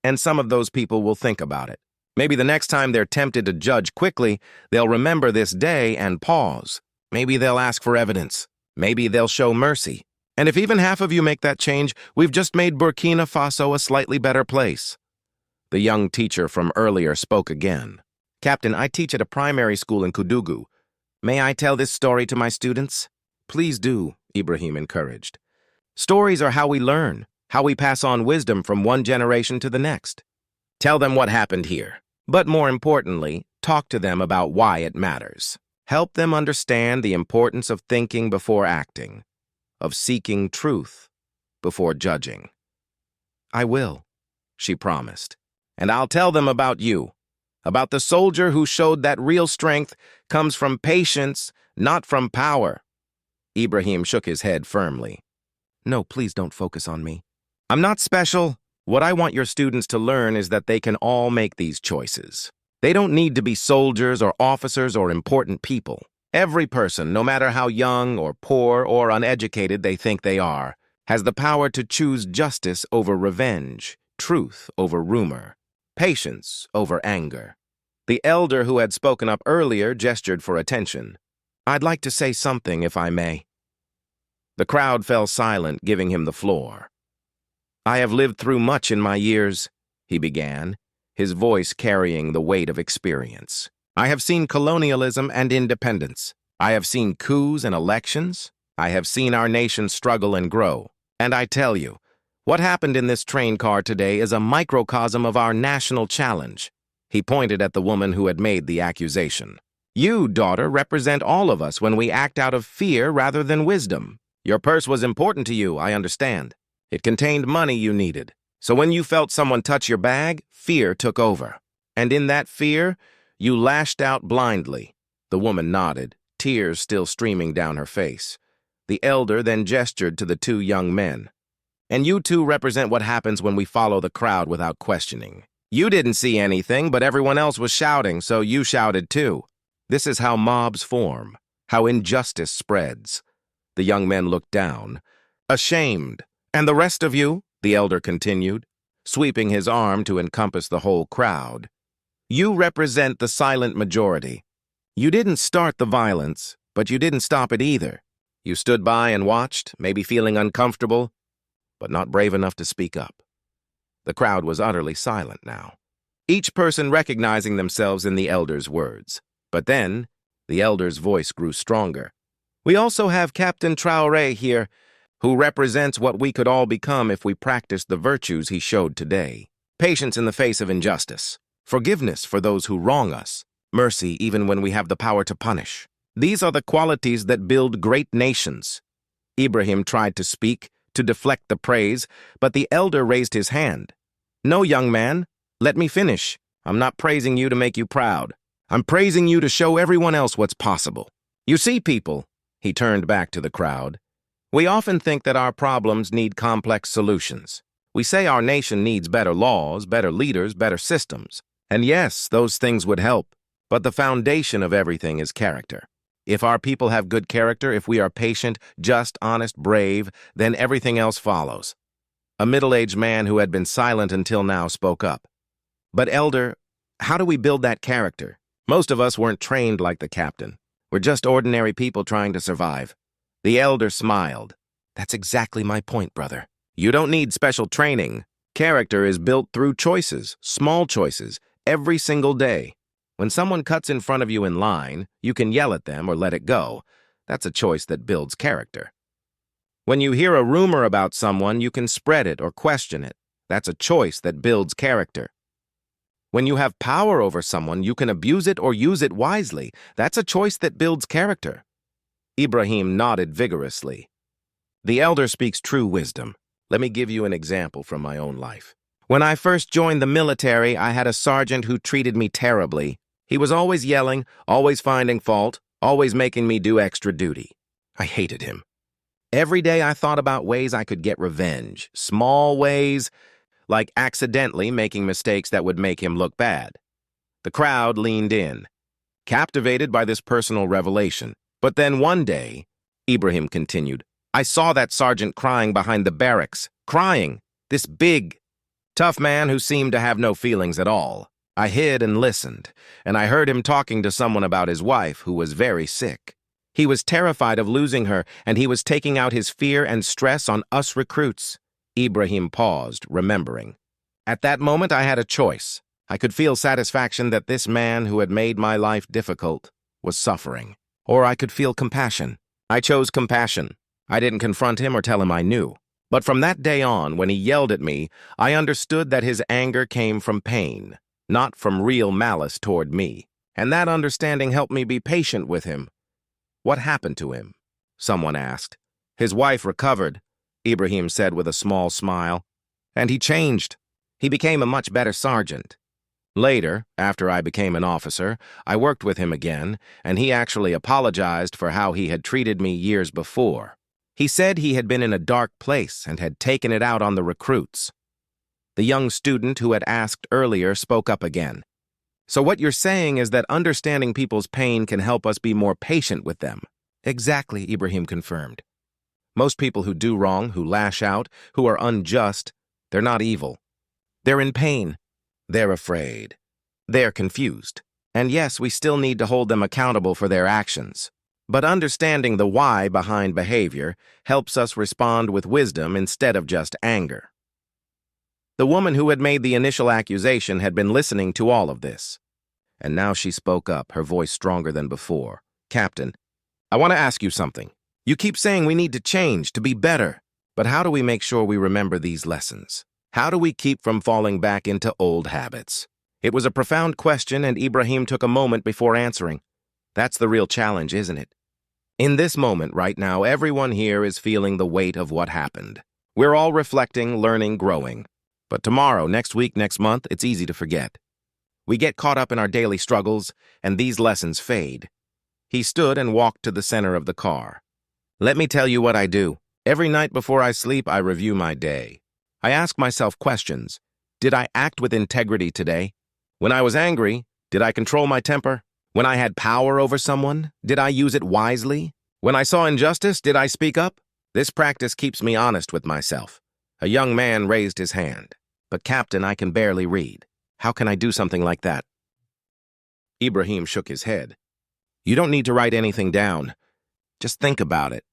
And some of those people will think about it. Maybe the next time they're tempted to judge quickly, they'll remember this day and pause. Maybe they'll ask for evidence. Maybe they'll show mercy. And if even half of you make that change, we've just made Burkina Faso a slightly better place. The young teacher from earlier spoke again. Captain, I teach at a primary school in Kudugu. May I tell this story to my students? Please do, Ibrahim encouraged. Stories are how we learn, how we pass on wisdom from one generation to the next. Tell them what happened here. But more importantly, talk to them about why it matters. Help them understand the importance of thinking before acting, of seeking truth before judging. I will, she promised. And I'll tell them about you, about the soldier who showed that real strength comes from patience, not from power. Ibrahim shook his head firmly. No, please don't focus on me. I'm not special. What I want your students to learn is that they can all make these choices. They don't need to be soldiers or officers or important people. Every person, no matter how young or poor or uneducated they think they are, has the power to choose justice over revenge, truth over rumor, patience over anger. The elder who had spoken up earlier gestured for attention. I'd like to say something, if I may. The crowd fell silent, giving him the floor. I have lived through much in my years, he began, his voice carrying the weight of experience. I have seen colonialism and independence. I have seen coups and elections. I have seen our nation struggle and grow. And I tell you, what happened in this train car today is a microcosm of our national challenge. He pointed at the woman who had made the accusation. You, daughter, represent all of us when we act out of fear rather than wisdom. Your purse was important to you, I understand. It contained money you needed. So when you felt someone touch your bag, fear took over. And in that fear, you lashed out blindly. The woman nodded, tears still streaming down her face. The elder then gestured to the two young men. And you two represent what happens when we follow the crowd without questioning. You didn't see anything, but everyone else was shouting, so you shouted too. This is how mobs form, how injustice spreads. The young men looked down, ashamed. And the rest of you, the elder continued, sweeping his arm to encompass the whole crowd. You represent the silent majority. You didn't start the violence, but you didn't stop it either. You stood by and watched, maybe feeling uncomfortable, but not brave enough to speak up. The crowd was utterly silent now, each person recognizing themselves in the elder's words. But then, the elder's voice grew stronger. We also have Captain Traoré here, who represents what we could all become if we practiced the virtues he showed today. Patience in the face of injustice, forgiveness for those who wrong us, mercy even when we have the power to punish. These are the qualities that build great nations. Ibrahim tried to speak, to deflect the praise, but the elder raised his hand. No, young man, let me finish. I'm not praising you to make you proud. I'm praising you to show everyone else what's possible. You see, people, he turned back to the crowd, we often think that our problems need complex solutions. We say our nation needs better laws, better leaders, better systems. And yes, those things would help. But the foundation of everything is character. If our people have good character, if we are patient, just, honest, brave, then everything else follows. A middle-aged man who had been silent until now spoke up. But elder, how do we build that character? Most of us weren't trained like the captain. We're just ordinary people trying to survive. The elder smiled. That's exactly my point, brother. You don't need special training. Character is built through choices, small choices, every single day. When someone cuts in front of you in line, you can yell at them or let it go. That's a choice that builds character. When you hear a rumor about someone, you can spread it or question it. That's a choice that builds character. When you have power over someone, you can abuse it or use it wisely. That's a choice that builds character. Ibrahim nodded vigorously. The elder speaks true wisdom. Let me give you an example from my own life. When I first joined the military, I had a sergeant who treated me terribly. He was always yelling, always finding fault, always making me do extra duty. I hated him. Every day I thought about ways I could get revenge. Small ways, like accidentally making mistakes that would make him look bad. The crowd leaned in, captivated by this personal revelation. But then one day, Ibrahim continued, I saw that sergeant crying behind the barracks. Crying. This big, tough man who seemed to have no feelings at all. I hid and listened, and I heard him talking to someone about his wife, who was very sick. He was terrified of losing her, and he was taking out his fear and stress on us recruits. Ibrahim paused, remembering. At that moment, I had a choice. I could feel satisfaction that this man who had made my life difficult was suffering. Or I could feel compassion. I chose compassion. I didn't confront him or tell him I knew. But from that day on, when he yelled at me, I understood that his anger came from pain, not from real malice toward me. And that understanding helped me be patient with him. What happened to him? Someone asked. His wife recovered, Ibrahim said with a small smile. And he changed. He became a much better sergeant. Later, after I became an officer, I worked with him again, and he actually apologized for how he had treated me years before. He said he had been in a dark place and had taken it out on the recruits. The young student who had asked earlier spoke up again. So what you're saying is that understanding people's pain can help us be more patient with them. Exactly, Ibrahim confirmed. Most people who do wrong, who lash out, who are unjust, they're not evil. They're in pain. They're afraid. They're confused. And yes, we still need to hold them accountable for their actions. But understanding the why behind behavior helps us respond with wisdom instead of just anger. The woman who had made the initial accusation had been listening to all of this. And now she spoke up, her voice stronger than before. Captain, I want to ask you something. You keep saying we need to change, to be better. But how do we make sure we remember these lessons? How do we keep from falling back into old habits? It was a profound question, and Ibrahim took a moment before answering. That's the real challenge, isn't it? In this moment, right now, everyone here is feeling the weight of what happened. We're all reflecting, learning, growing. But tomorrow, next week, next month, it's easy to forget. We get caught up in our daily struggles, and these lessons fade. He stood and walked to the center of the car. Let me tell you what I do. Every night before I sleep, I review my day. I ask myself questions. Did I act with integrity today? When I was angry, did I control my temper? When I had power over someone, did I use it wisely? When I saw injustice, did I speak up? This practice keeps me honest with myself. A young man raised his hand. But Captain, I can barely read. How can I do something like that? Ibrahim shook his head. You don't need to write anything down. Just think about it.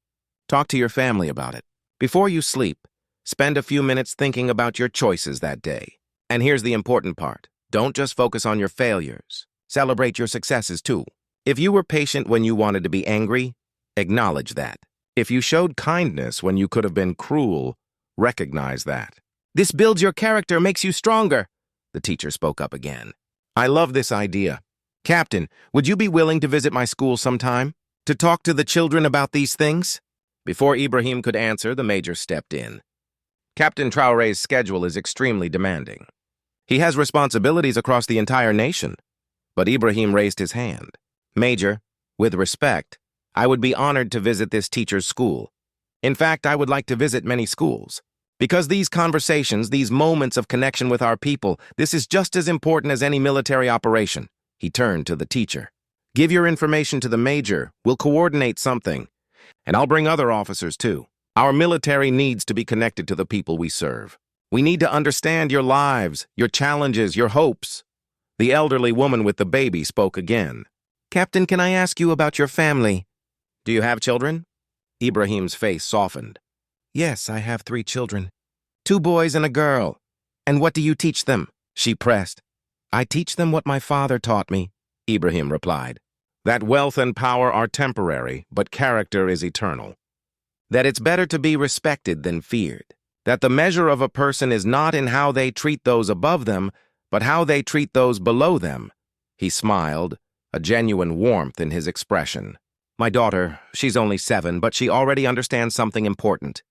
Talk to your family about it. Before you sleep, spend a few minutes thinking about your choices that day. And here's the important part. Don't just focus on your failures. Celebrate your successes too. If you were patient when you wanted to be angry, acknowledge that. If you showed kindness when you could have been cruel, recognize that. This builds your character, makes you stronger, the teacher spoke up again. I love this idea. Captain, would you be willing to visit my school sometime? To talk to the children about these things? Before Ibrahim could answer, the major stepped in. Captain Traoré's schedule is extremely demanding. He has responsibilities across the entire nation. But Ibrahim raised his hand. Major, with respect, I would be honored to visit this teacher's school. In fact, I would like to visit many schools. Because these conversations, these moments of connection with our people, this is just as important as any military operation. He turned to the teacher. Give your information to the major. We'll coordinate something. And I'll bring other officers too. Our military needs to be connected to the people we serve. We need to understand your lives, your challenges, your hopes. The elderly woman with the baby spoke again. Captain, can I ask you about your family? Do you have children? Ibrahim's face softened. Yes, I have 3 children. 2 boys and a girl. And what do you teach them? She pressed. I teach them what my father taught me, Ibrahim replied. That wealth and power are temporary, but character is eternal. That it's better to be respected than feared. That the measure of a person is not in how they treat those above them, but how they treat those below them. He smiled, a genuine warmth in his expression. My daughter, she's only 7, but she already understands something important.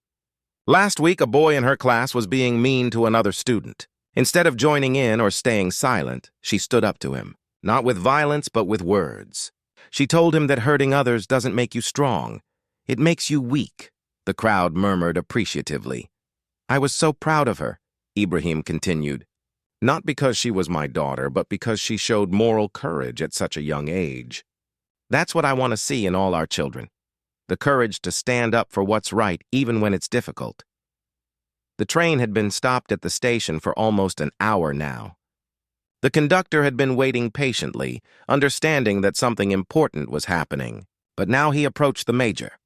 Last week, a boy in her class was being mean to another student. Instead of joining in or staying silent, she stood up to him, not with violence, but with words. She told him that hurting others doesn't make you strong. It makes you weak. The crowd murmured appreciatively. I was so proud of her, Ibrahim continued. Not because she was my daughter, but because she showed moral courage at such a young age. That's what I want to see in all our children. The courage to stand up for what's right, even when it's difficult. The train had been stopped at the station for almost an hour now. The conductor had been waiting patiently, understanding that something important was happening, but now he approached the major.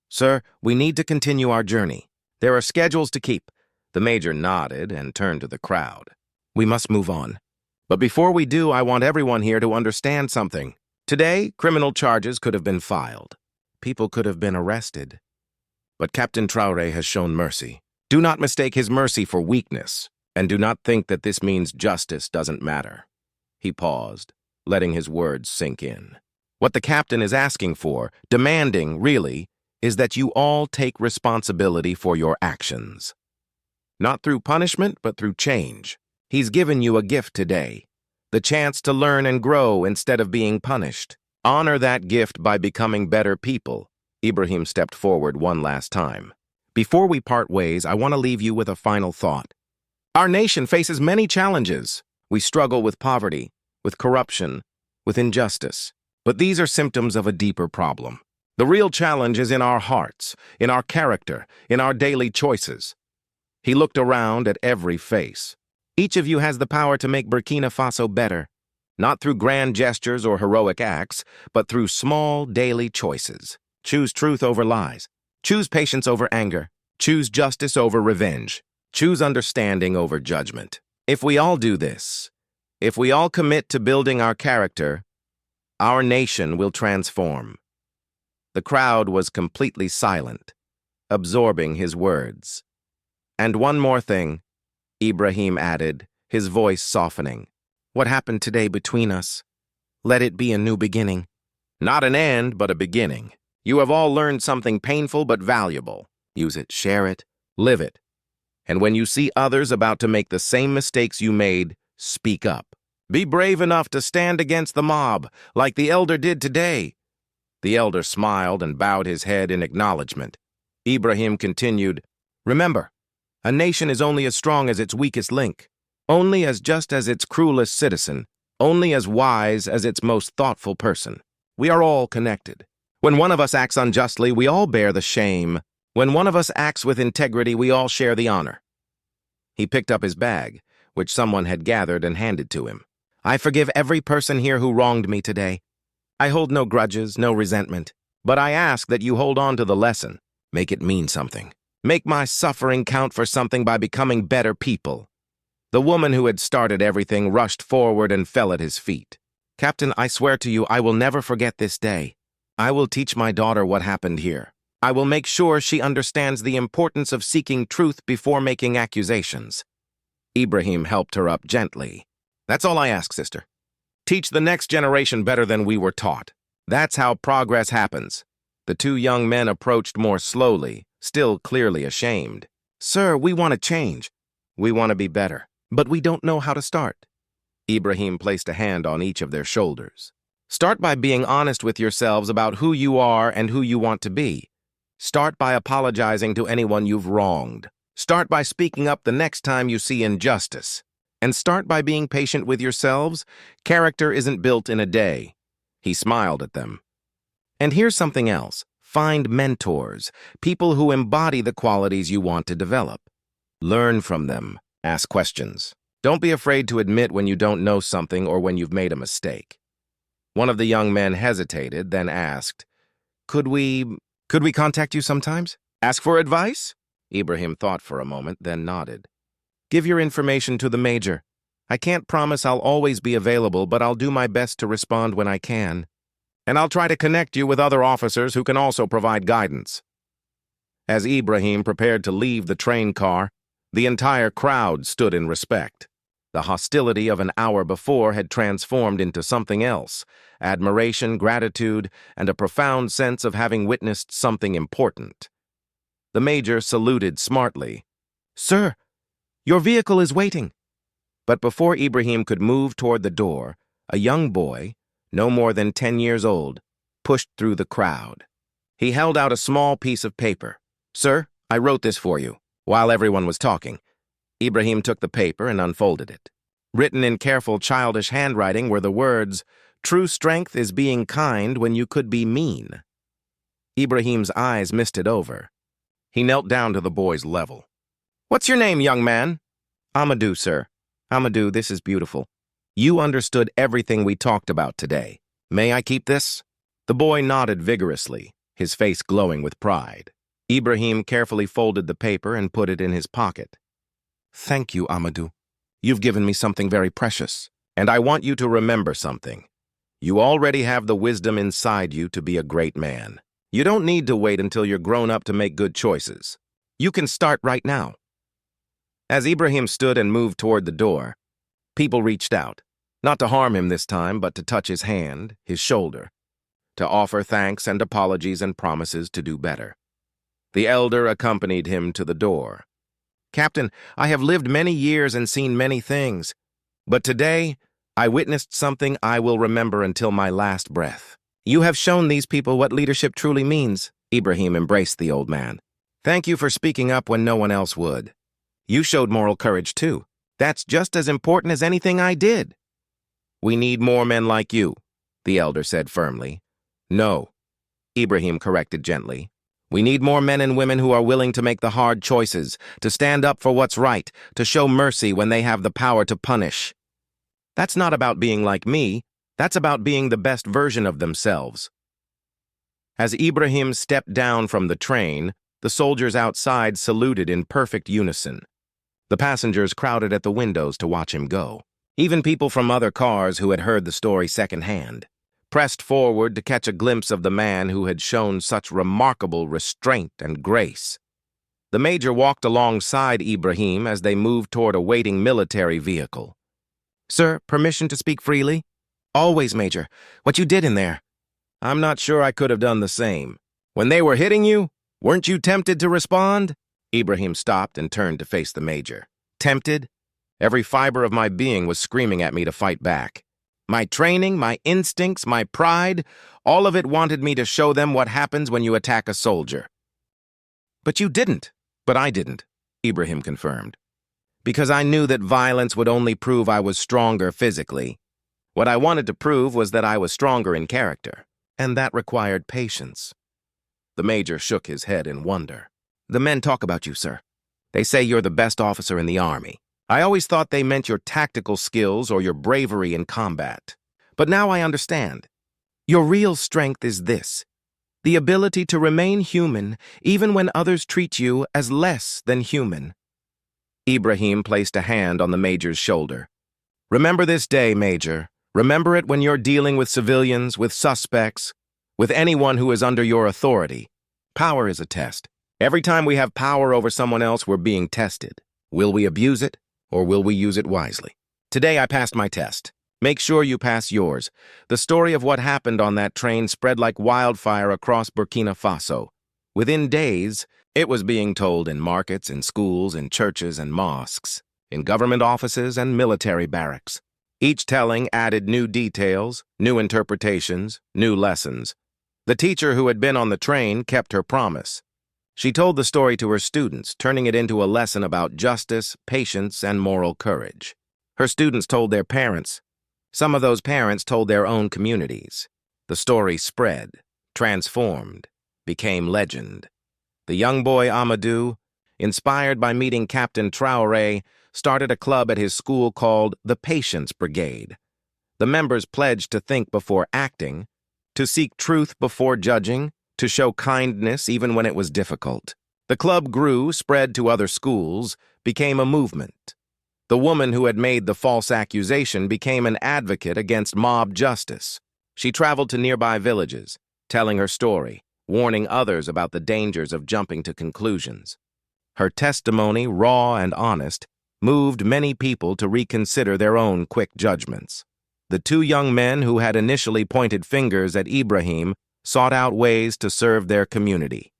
Sir, we need to continue our journey. There are schedules to keep. The major nodded and turned to the crowd. We must move on. But before we do, I want everyone here to understand something. Today, criminal charges could have been filed. People could have been arrested. But Captain Traoré has shown mercy. Do not mistake his mercy for weakness, and do not think that this means justice doesn't matter. He paused, letting his words sink in. What the captain is asking for, demanding, really, is that you all take responsibility for your actions. Not through punishment, but through change. He's given you a gift today, the chance to learn and grow instead of being punished. Honor that gift by becoming better people. Ibrahim stepped forward one last time. Before we part ways, I want to leave you with a final thought. Our nation faces many challenges. We struggle with poverty, with corruption, with injustice. But these are symptoms of a deeper problem. The real challenge is in our hearts, in our character, in our daily choices. He looked around at every face. Each of you has the power to make Burkina Faso better, not through grand gestures or heroic acts, but through small daily choices. Choose truth over lies. Choose patience over anger. Choose justice over revenge. Choose understanding over judgment. If we all do this, if we all commit to building our character, our nation will transform. The crowd was completely silent, absorbing his words. And one more thing, Ibrahim added, his voice softening. What happened today between us? Let it be a new beginning. Not an end, but a beginning. You have all learned something painful but valuable. Use it, share it, live it. And when you see others about to make the same mistakes you made, speak up. Be brave enough to stand against the mob, like the elder did today. The elder smiled and bowed his head in acknowledgement. Ibrahim continued, Remember, a nation is only as strong as its weakest link, only as just as its cruelest citizen, only as wise as its most thoughtful person. We are all connected. When one of us acts unjustly, we all bear the shame. When one of us acts with integrity, we all share the honor. He picked up his bag, which someone had gathered and handed to him. I forgive every person here who wronged me today. I hold no grudges, no resentment, but I ask that you hold on to the lesson. Make it mean something. Make my suffering count for something by becoming better people. The woman who had started everything rushed forward and fell at his feet. Captain, I swear to you, I will never forget this day. I will teach my daughter what happened here. I will make sure she understands the importance of seeking truth before making accusations. Ibrahim helped her up gently. That's all I ask, sister. Teach the next generation better than we were taught. That's how progress happens. The two young men approached more slowly, still clearly ashamed. Sir, we want to change. We want to be better, but we don't know how to start. Ibrahim placed a hand on each of their shoulders. Start by being honest with yourselves about who you are and who you want to be. Start by apologizing to anyone you've wronged. Start by speaking up the next time you see injustice. And start by being patient with yourselves. Character isn't built in a day. He smiled at them. And here's something else. Find mentors, people who embody the qualities you want to develop. Learn from them. Ask questions. Don't be afraid to admit when you don't know something or when you've made a mistake. One of the young men hesitated, then asked, Could we contact you sometimes? Ask for advice? Ibrahim thought for a moment, then nodded. Give your information to the major. I can't promise I'll always be available, but I'll do my best to respond when I can. And I'll try to connect you with other officers who can also provide guidance. As Ibrahim prepared to leave the train car, the entire crowd stood in respect. The hostility of an hour before had transformed into something else, admiration, gratitude, and a profound sense of having witnessed something important. The major saluted smartly. Sir, your vehicle is waiting. But before Ibrahim could move toward the door, a young boy, no more than 10 years old, pushed through the crowd. He held out a small piece of paper. Sir, I wrote this for you, while everyone was talking. Ibrahim took the paper and unfolded it. Written in careful, childish handwriting were the words, "True strength is being kind when you could be mean." Ibrahim's eyes misted over. He knelt down to the boy's level. "What's your name, young man?" "Amadou, sir." "Amadou, this is beautiful. You understood everything we talked about today. May I keep this?" The boy nodded vigorously, his face glowing with pride. Ibrahim carefully folded the paper and put it in his pocket. "Thank you, Amadou. You've given me something very precious, and I want you to remember something. You already have the wisdom inside you to be a great man. You don't need to wait until you're grown up to make good choices. You can start right now." As Ibrahim stood and moved toward the door, people reached out, not to harm him this time, but to touch his hand, his shoulder, to offer thanks and apologies and promises to do better. The elder accompanied him to the door. "Captain, I have lived many years and seen many things, but today I witnessed something I will remember until my last breath. You have shown these people what leadership truly means." Ibrahim embraced the old man. "Thank you for speaking up when no one else would. You showed moral courage too. That's just as important as anything I did." "We need more men like you," the elder said firmly. "No," Ibrahim corrected gently. "We need more men and women who are willing to make the hard choices, to stand up for what's right, to show mercy when they have the power to punish. That's not about being like me. That's about being the best version of themselves." As Ibrahim stepped down from the train, the soldiers outside saluted in perfect unison. The passengers crowded at the windows to watch him go. Even people from other cars who had heard the story secondhand pressed forward to catch a glimpse of the man who had shown such remarkable restraint and grace. The major walked alongside Ibrahim as they moved toward a waiting military vehicle. "Sir, permission to speak freely?" "Always, Major. What you did in there?" "I'm not sure I could have done the same. When they were hitting you, weren't you tempted to respond?" Ibrahim stopped and turned to face the major. "Tempted? Every fiber of my being was screaming at me to fight back. My training, my instincts, my pride, all of it wanted me to show them what happens when you attack a soldier." "But you didn't." "But I didn't," Ibrahim confirmed. "Because I knew that violence would only prove I was stronger physically. What I wanted to prove was that I was stronger in character, and that required patience." The major shook his head in wonder. "The men talk about you, sir. They say you're the best officer in the army. I always thought they meant your tactical skills or your bravery in combat. But now I understand. Your real strength is this: the ability to remain human even when others treat you as less than human." Ibrahim placed a hand on the major's shoulder. "Remember this day, Major. Remember it when you're dealing with civilians, with suspects, with anyone who is under your authority. Power is a test. Every time we have power over someone else, we're being tested. Will we abuse it, or will we use it wisely? Today I passed my test. Make sure you pass yours." The story of what happened on that train spread like wildfire across Burkina Faso. Within days, it was being told in markets, in schools, in churches and mosques, in government offices and military barracks. Each telling added new details, new interpretations, new lessons. The teacher who had been on the train kept her promise. She told the story to her students, turning it into a lesson about justice, patience, and moral courage. Her students told their parents. Some of those parents told their own communities. The story spread, transformed, became legend. The young boy Amadou, inspired by meeting Captain Traoré, started a club at his school called the Patience Brigade. The members pledged to think before acting, to seek truth before judging, to show kindness even when it was difficult. The club grew, spread to other schools, became a movement. The woman who had made the false accusation became an advocate against mob justice. She traveled to nearby villages, telling her story, warning others about the dangers of jumping to conclusions. Her testimony, raw and honest, moved many people to reconsider their own quick judgments. The two young men who had initially pointed fingers at Ibrahim sought out ways to serve their community.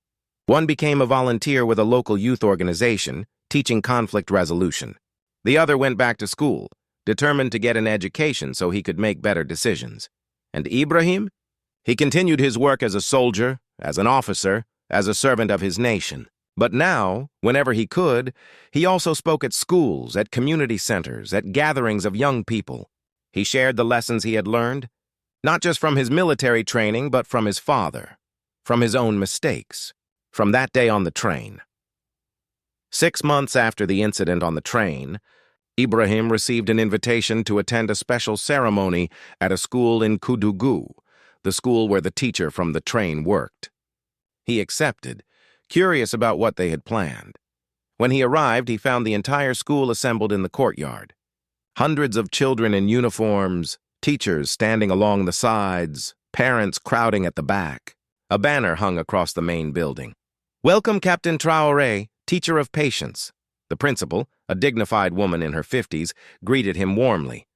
One became a volunteer with a local youth organization, teaching conflict resolution. The other went back to school, determined to get an education so he could make better decisions. And Ibrahim? He continued his work as a soldier, as an officer, as a servant of his nation. But now, whenever he could, he also spoke at schools, at community centers, at gatherings of young people. He shared the lessons he had learned, not just from his military training, but from his father, from his own mistakes, from that day on the train. 6 months after the incident on the train, Ibrahim received an invitation to attend a special ceremony at a school in Kudugu, the school where the teacher from the train worked. He accepted, curious about what they had planned. When he arrived, he found the entire school assembled in the courtyard. Hundreds of children in uniforms, teachers standing along the sides, parents crowding at the back. A banner hung across the main building. "Welcome, Captain Traoré, teacher of patience." The principal, a dignified woman in her 50s, greeted him warmly.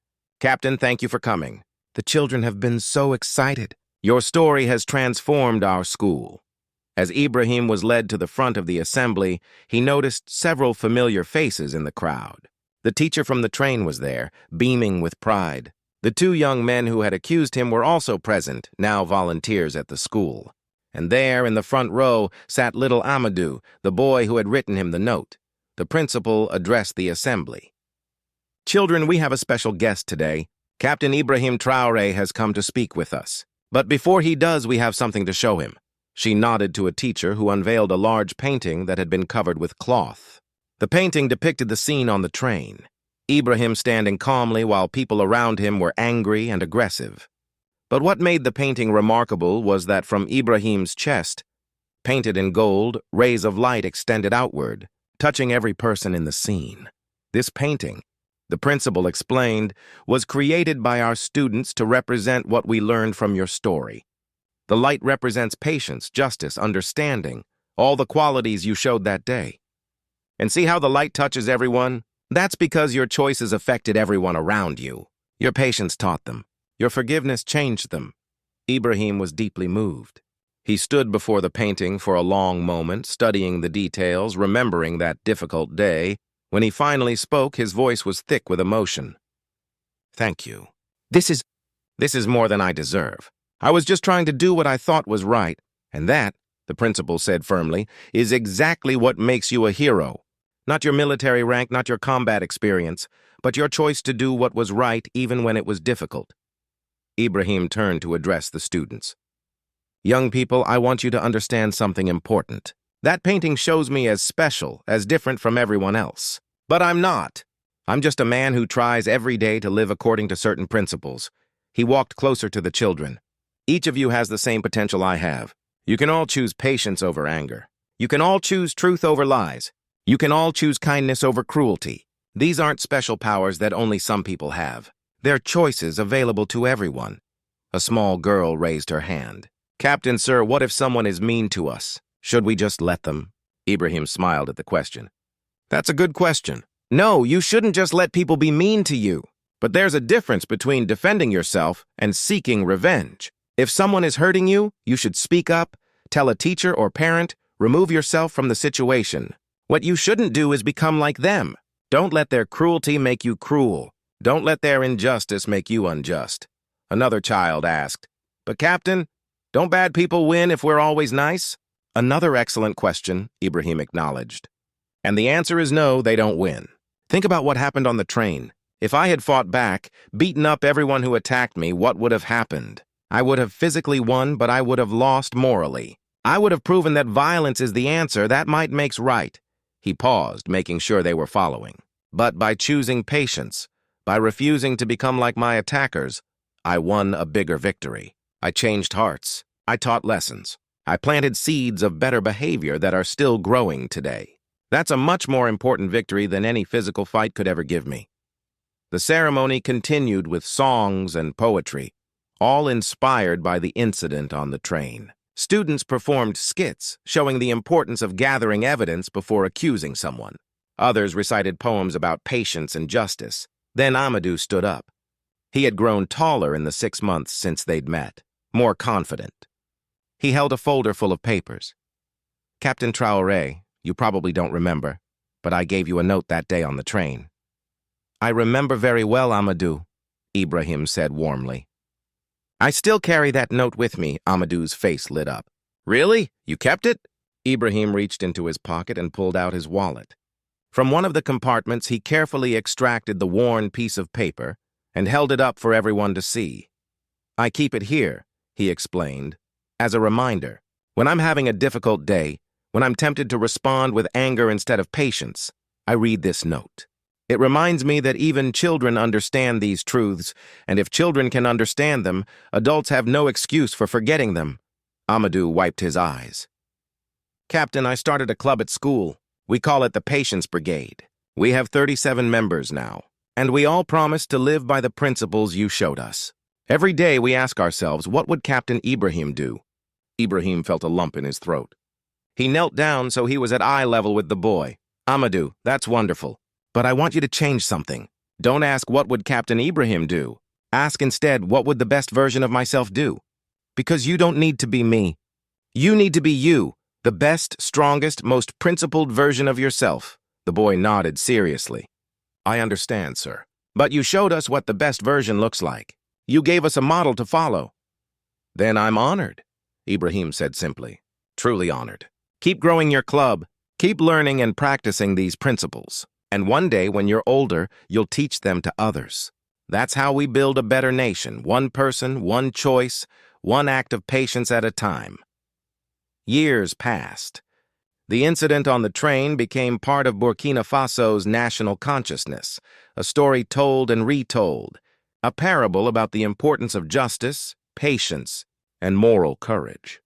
"Captain, thank you for coming. The children have been so excited. Your story has transformed our school." As Ibrahim was led to the front of the assembly, he noticed several familiar faces in the crowd. The teacher from the train was there, beaming with pride. The 2 young men who had accused him were also present, now volunteers at the school. And there, in the front row, sat little Amadou, the boy who had written him the note. The principal addressed the assembly. "Children, we have a special guest today. Captain Ibrahim Traoré has come to speak with us. But before he does, we have something to show him." She nodded to a teacher who unveiled a large painting that had been covered with cloth. The painting depicted the scene on the train, Ibrahim standing calmly while people around him were angry and aggressive. But what made the painting remarkable was that from Ibrahim's chest, painted in gold, rays of light extended outward, touching every person in the scene. This painting, the principal explained, was created by our students to represent what we learned from your story. The light represents patience, justice, understanding, all the qualities you showed that day. And see how the light touches everyone? That's because your choices affected everyone around you. Your patience taught them. Your forgiveness changed them. Ibrahim was deeply moved. He stood before the painting for a long moment, studying the details, remembering that difficult day. When he finally spoke, his voice was thick with emotion. "Thank you. This is more than I deserve. I was just trying to do what I thought was right, and that," the principal said firmly, "is exactly what makes you a hero. Not your military rank, not your combat experience, but your choice to do what was right even when it was difficult." Ibrahim turned to address the students. "Young people, I want you to understand something important. That painting shows me as special, as different from everyone else. But I'm not. I'm just a man who tries every day to live according to certain principles." He walked closer to the children. "Each of you has the same potential I have. You can all choose patience over anger. You can all choose truth over lies. You can all choose kindness over cruelty. These aren't special powers that only some people have. They're choices available to everyone." A small girl raised her hand. "Captain, sir, what if someone is mean to us? Should we just let them?" Ibrahim smiled at the question. "That's a good question. No, you shouldn't just let people be mean to you. But there's a difference between defending yourself and seeking revenge. If someone is hurting you, you should speak up, tell a teacher or parent, remove yourself from the situation. What you shouldn't do is become like them. Don't let their cruelty make you cruel. Don't let their injustice make you unjust." Another child asked, "But Captain, don't bad people win if we're always nice?" "Another excellent question," Ibrahim acknowledged. "And the answer is no, they don't win. Think about what happened on the train. If I had fought back, beaten up everyone who attacked me, what would have happened? I would have physically won, but I would have lost morally. I would have proven that violence is the answer. That might makes right." He paused, making sure they were following. "But by choosing patience, by refusing to become like my attackers, I won a bigger victory. I changed hearts. I taught lessons. I planted seeds of better behavior that are still growing today. That's a much more important victory than any physical fight could ever give me." The ceremony continued with songs and poetry, all inspired by the incident on the train. Students performed skits showing the importance of gathering evidence before accusing someone. Others recited poems about patience and justice. Then Amadou stood up. He had grown taller in the 6 months since they'd met, more confident. He held a folder full of papers. "Captain Traoré, you probably don't remember, but I gave you a note that day on the train." "I remember very well, Amadou," Ibrahim said warmly. "I still carry that note with me." Amadou's face lit up. "Really? You kept it?" Ibrahim reached into his pocket and pulled out his wallet. From one of the compartments, he carefully extracted the worn piece of paper and held it up for everyone to see. "I keep it here," he explained, "as a reminder. When I'm having a difficult day, when I'm tempted to respond with anger instead of patience, I read this note. It reminds me that even children understand these truths, and if children can understand them, adults have no excuse for forgetting them." Amadou wiped his eyes. "Captain, I started a club at school. We call it the Patience Brigade. We have 37 members now, and we all promise to live by the principles you showed us. Every day we ask ourselves, what would Captain Ibrahim do?" Ibrahim felt a lump in his throat. He knelt down so he was at eye level with the boy. "Amadou, that's wonderful. But I want you to change something. Don't ask what would Captain Ibrahim do. Ask instead, what would the best version of myself do? Because you don't need to be me. You need to be you, the best, strongest, most principled version of yourself." The boy nodded seriously. "I understand, sir. But you showed us what the best version looks like. You gave us a model to follow." "Then I'm honored," Ibrahim said simply. "Truly honored. Keep growing your club. Keep learning and practicing these principles. And one day, when you're older, you'll teach them to others. That's how we build a better nation, one person, one choice, one act of patience at a time." Years passed. The incident on the train became part of Burkina Faso's national consciousness, a story told and retold, a parable about the importance of justice, patience, and moral courage.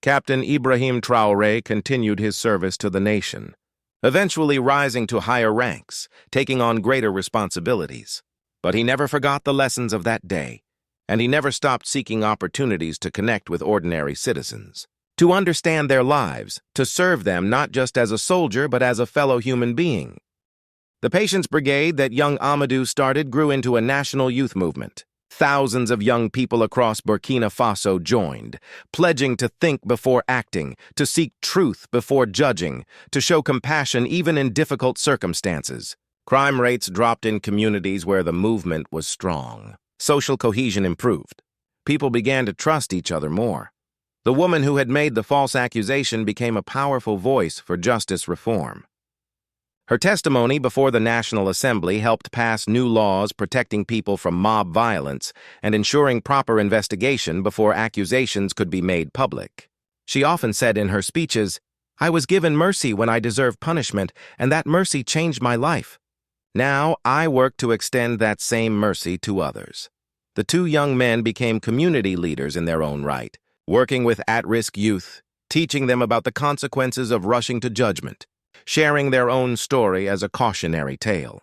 Captain Ibrahim Traoré continued his service to the nation, eventually rising to higher ranks, taking on greater responsibilities. But he never forgot the lessons of that day, and he never stopped seeking opportunities to connect with ordinary citizens, to understand their lives, to serve them not just as a soldier but as a fellow human being. The Patience Brigade that young Amadou started grew into a national youth movement. Thousands of young people across Burkina Faso joined, pledging to think before acting, to seek truth before judging, to show compassion even in difficult circumstances. Crime rates dropped in communities where the movement was strong. Social cohesion improved. People began to trust each other more. The woman who had made the false accusation became a powerful voice for justice reform. Her testimony before the National Assembly helped pass new laws protecting people from mob violence and ensuring proper investigation before accusations could be made public. She often said in her speeches, "I was given mercy when I deserved punishment, and that mercy changed my life. Now I work to extend that same mercy to others." The two young men became community leaders in their own right, working with at-risk youth, teaching them about the consequences of rushing to judgment, sharing their own story as a cautionary tale.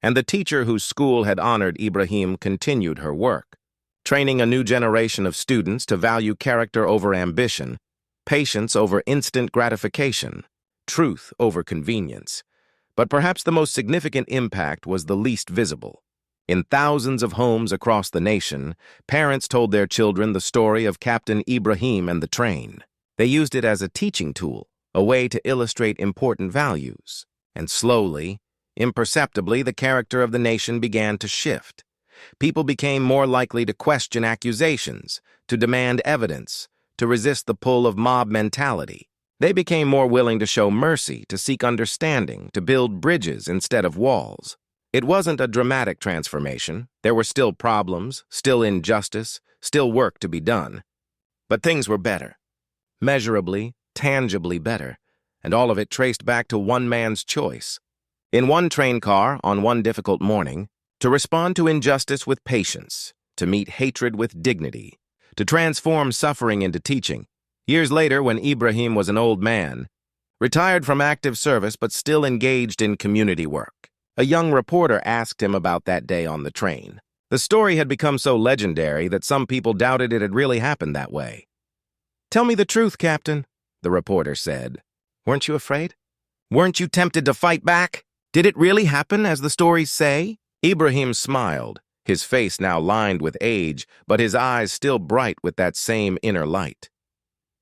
And the teacher whose school had honored Ibrahim continued her work, training a new generation of students to value character over ambition, patience over instant gratification, truth over convenience. But perhaps the most significant impact was the least visible. In thousands of homes across the nation, parents told their children the story of Captain Ibrahim and the train. They used it as a teaching tool, a way to illustrate important values. And slowly, imperceptibly, the character of the nation began to shift. People became more likely to question accusations, to demand evidence, to resist the pull of mob mentality. They became more willing to show mercy, to seek understanding, to build bridges instead of walls. It wasn't a dramatic transformation. There were still problems, still injustice, still work to be done. But things were better. Measurably, tangibly better, and all of it traced back to one man's choice. In one train car, on one difficult morning, to respond to injustice with patience, to meet hatred with dignity, to transform suffering into teaching. Years later, when Ibrahim was an old man, retired from active service but still engaged in community work, a young reporter asked him about that day on the train. The story had become so legendary that some people doubted it had really happened that way. "Tell me the truth, Captain," the reporter said. "Weren't you afraid? Weren't you tempted to fight back? Did it really happen as the stories say?" Ibrahim smiled, his face now lined with age, but his eyes still bright with that same inner light.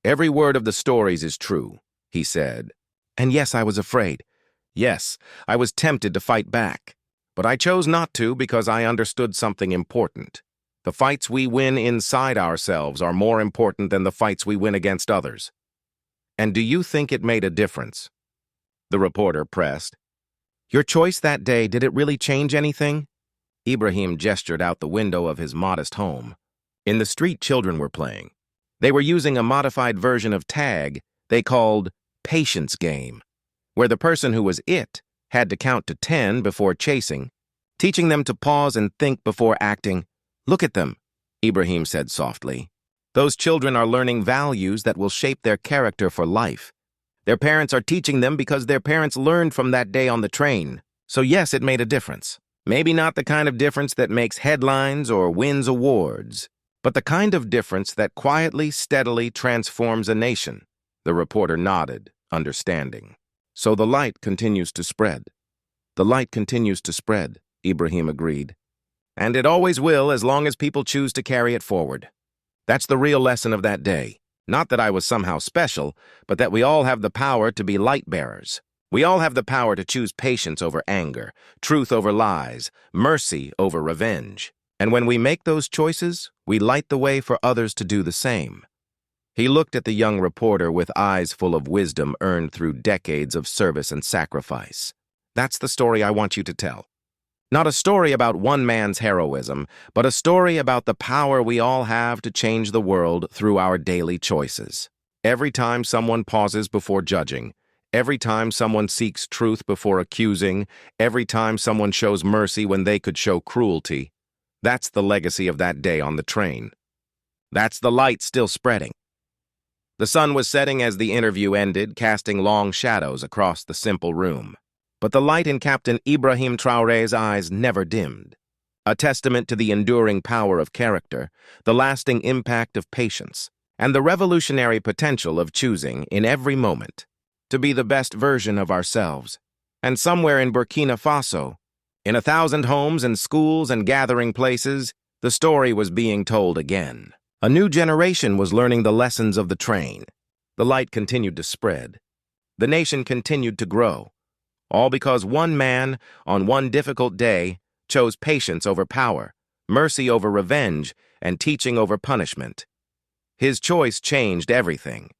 "Every word of the stories is true," he said. "And yes, I was afraid. Yes, I was tempted to fight back. But I chose not to because I understood something important. The fights we win inside ourselves are more important than the fights we win against others." And do you think it made a difference? The reporter pressed. Your choice that day, did it really change anything? Ibrahim gestured out the window of his modest home. In the street, children were playing. They were using a modified version of tag they called patience game, where the person who was it had to count to 10 before chasing, teaching them to pause and think before acting. Look at them, Ibrahim said softly. Those children are learning values that will shape their character for life. Their parents are teaching them because their parents learned from that day on the train. So yes, it made a difference. Maybe not the kind of difference that makes headlines or wins awards, but the kind of difference that quietly, steadily transforms a nation. The reporter nodded, understanding. So the light continues to spread. The light continues to spread, Ibrahim agreed. And it always will as long as people choose to carry it forward. That's the real lesson of that day. Not that I was somehow special, but that we all have the power to be light bearers. We all have the power to choose patience over anger, truth over lies, mercy over revenge. And when we make those choices, we light the way for others to do the same. He looked at the young reporter with eyes full of wisdom earned through decades of service and sacrifice. That's the story I want you to tell. Not a story about one man's heroism, but a story about the power we all have to change the world through our daily choices. Every time someone pauses before judging, every time someone seeks truth before accusing, every time someone shows mercy when they could show cruelty, that's the legacy of that day on the train. That's the light still spreading. The sun was setting as the interview ended, casting long shadows across the simple room. But the light in Captain Ibrahim Traoré's eyes never dimmed, a testament to the enduring power of character, the lasting impact of patience, and the revolutionary potential of choosing, in every moment, to be the best version of ourselves. And somewhere in Burkina Faso, in 1,000 homes and schools and gathering places, the story was being told again. A new generation was learning the lessons of the train. The light continued to spread. The nation continued to grow. All because one man, on one difficult day, chose patience over power, mercy over revenge, and teaching over punishment. His choice changed everything.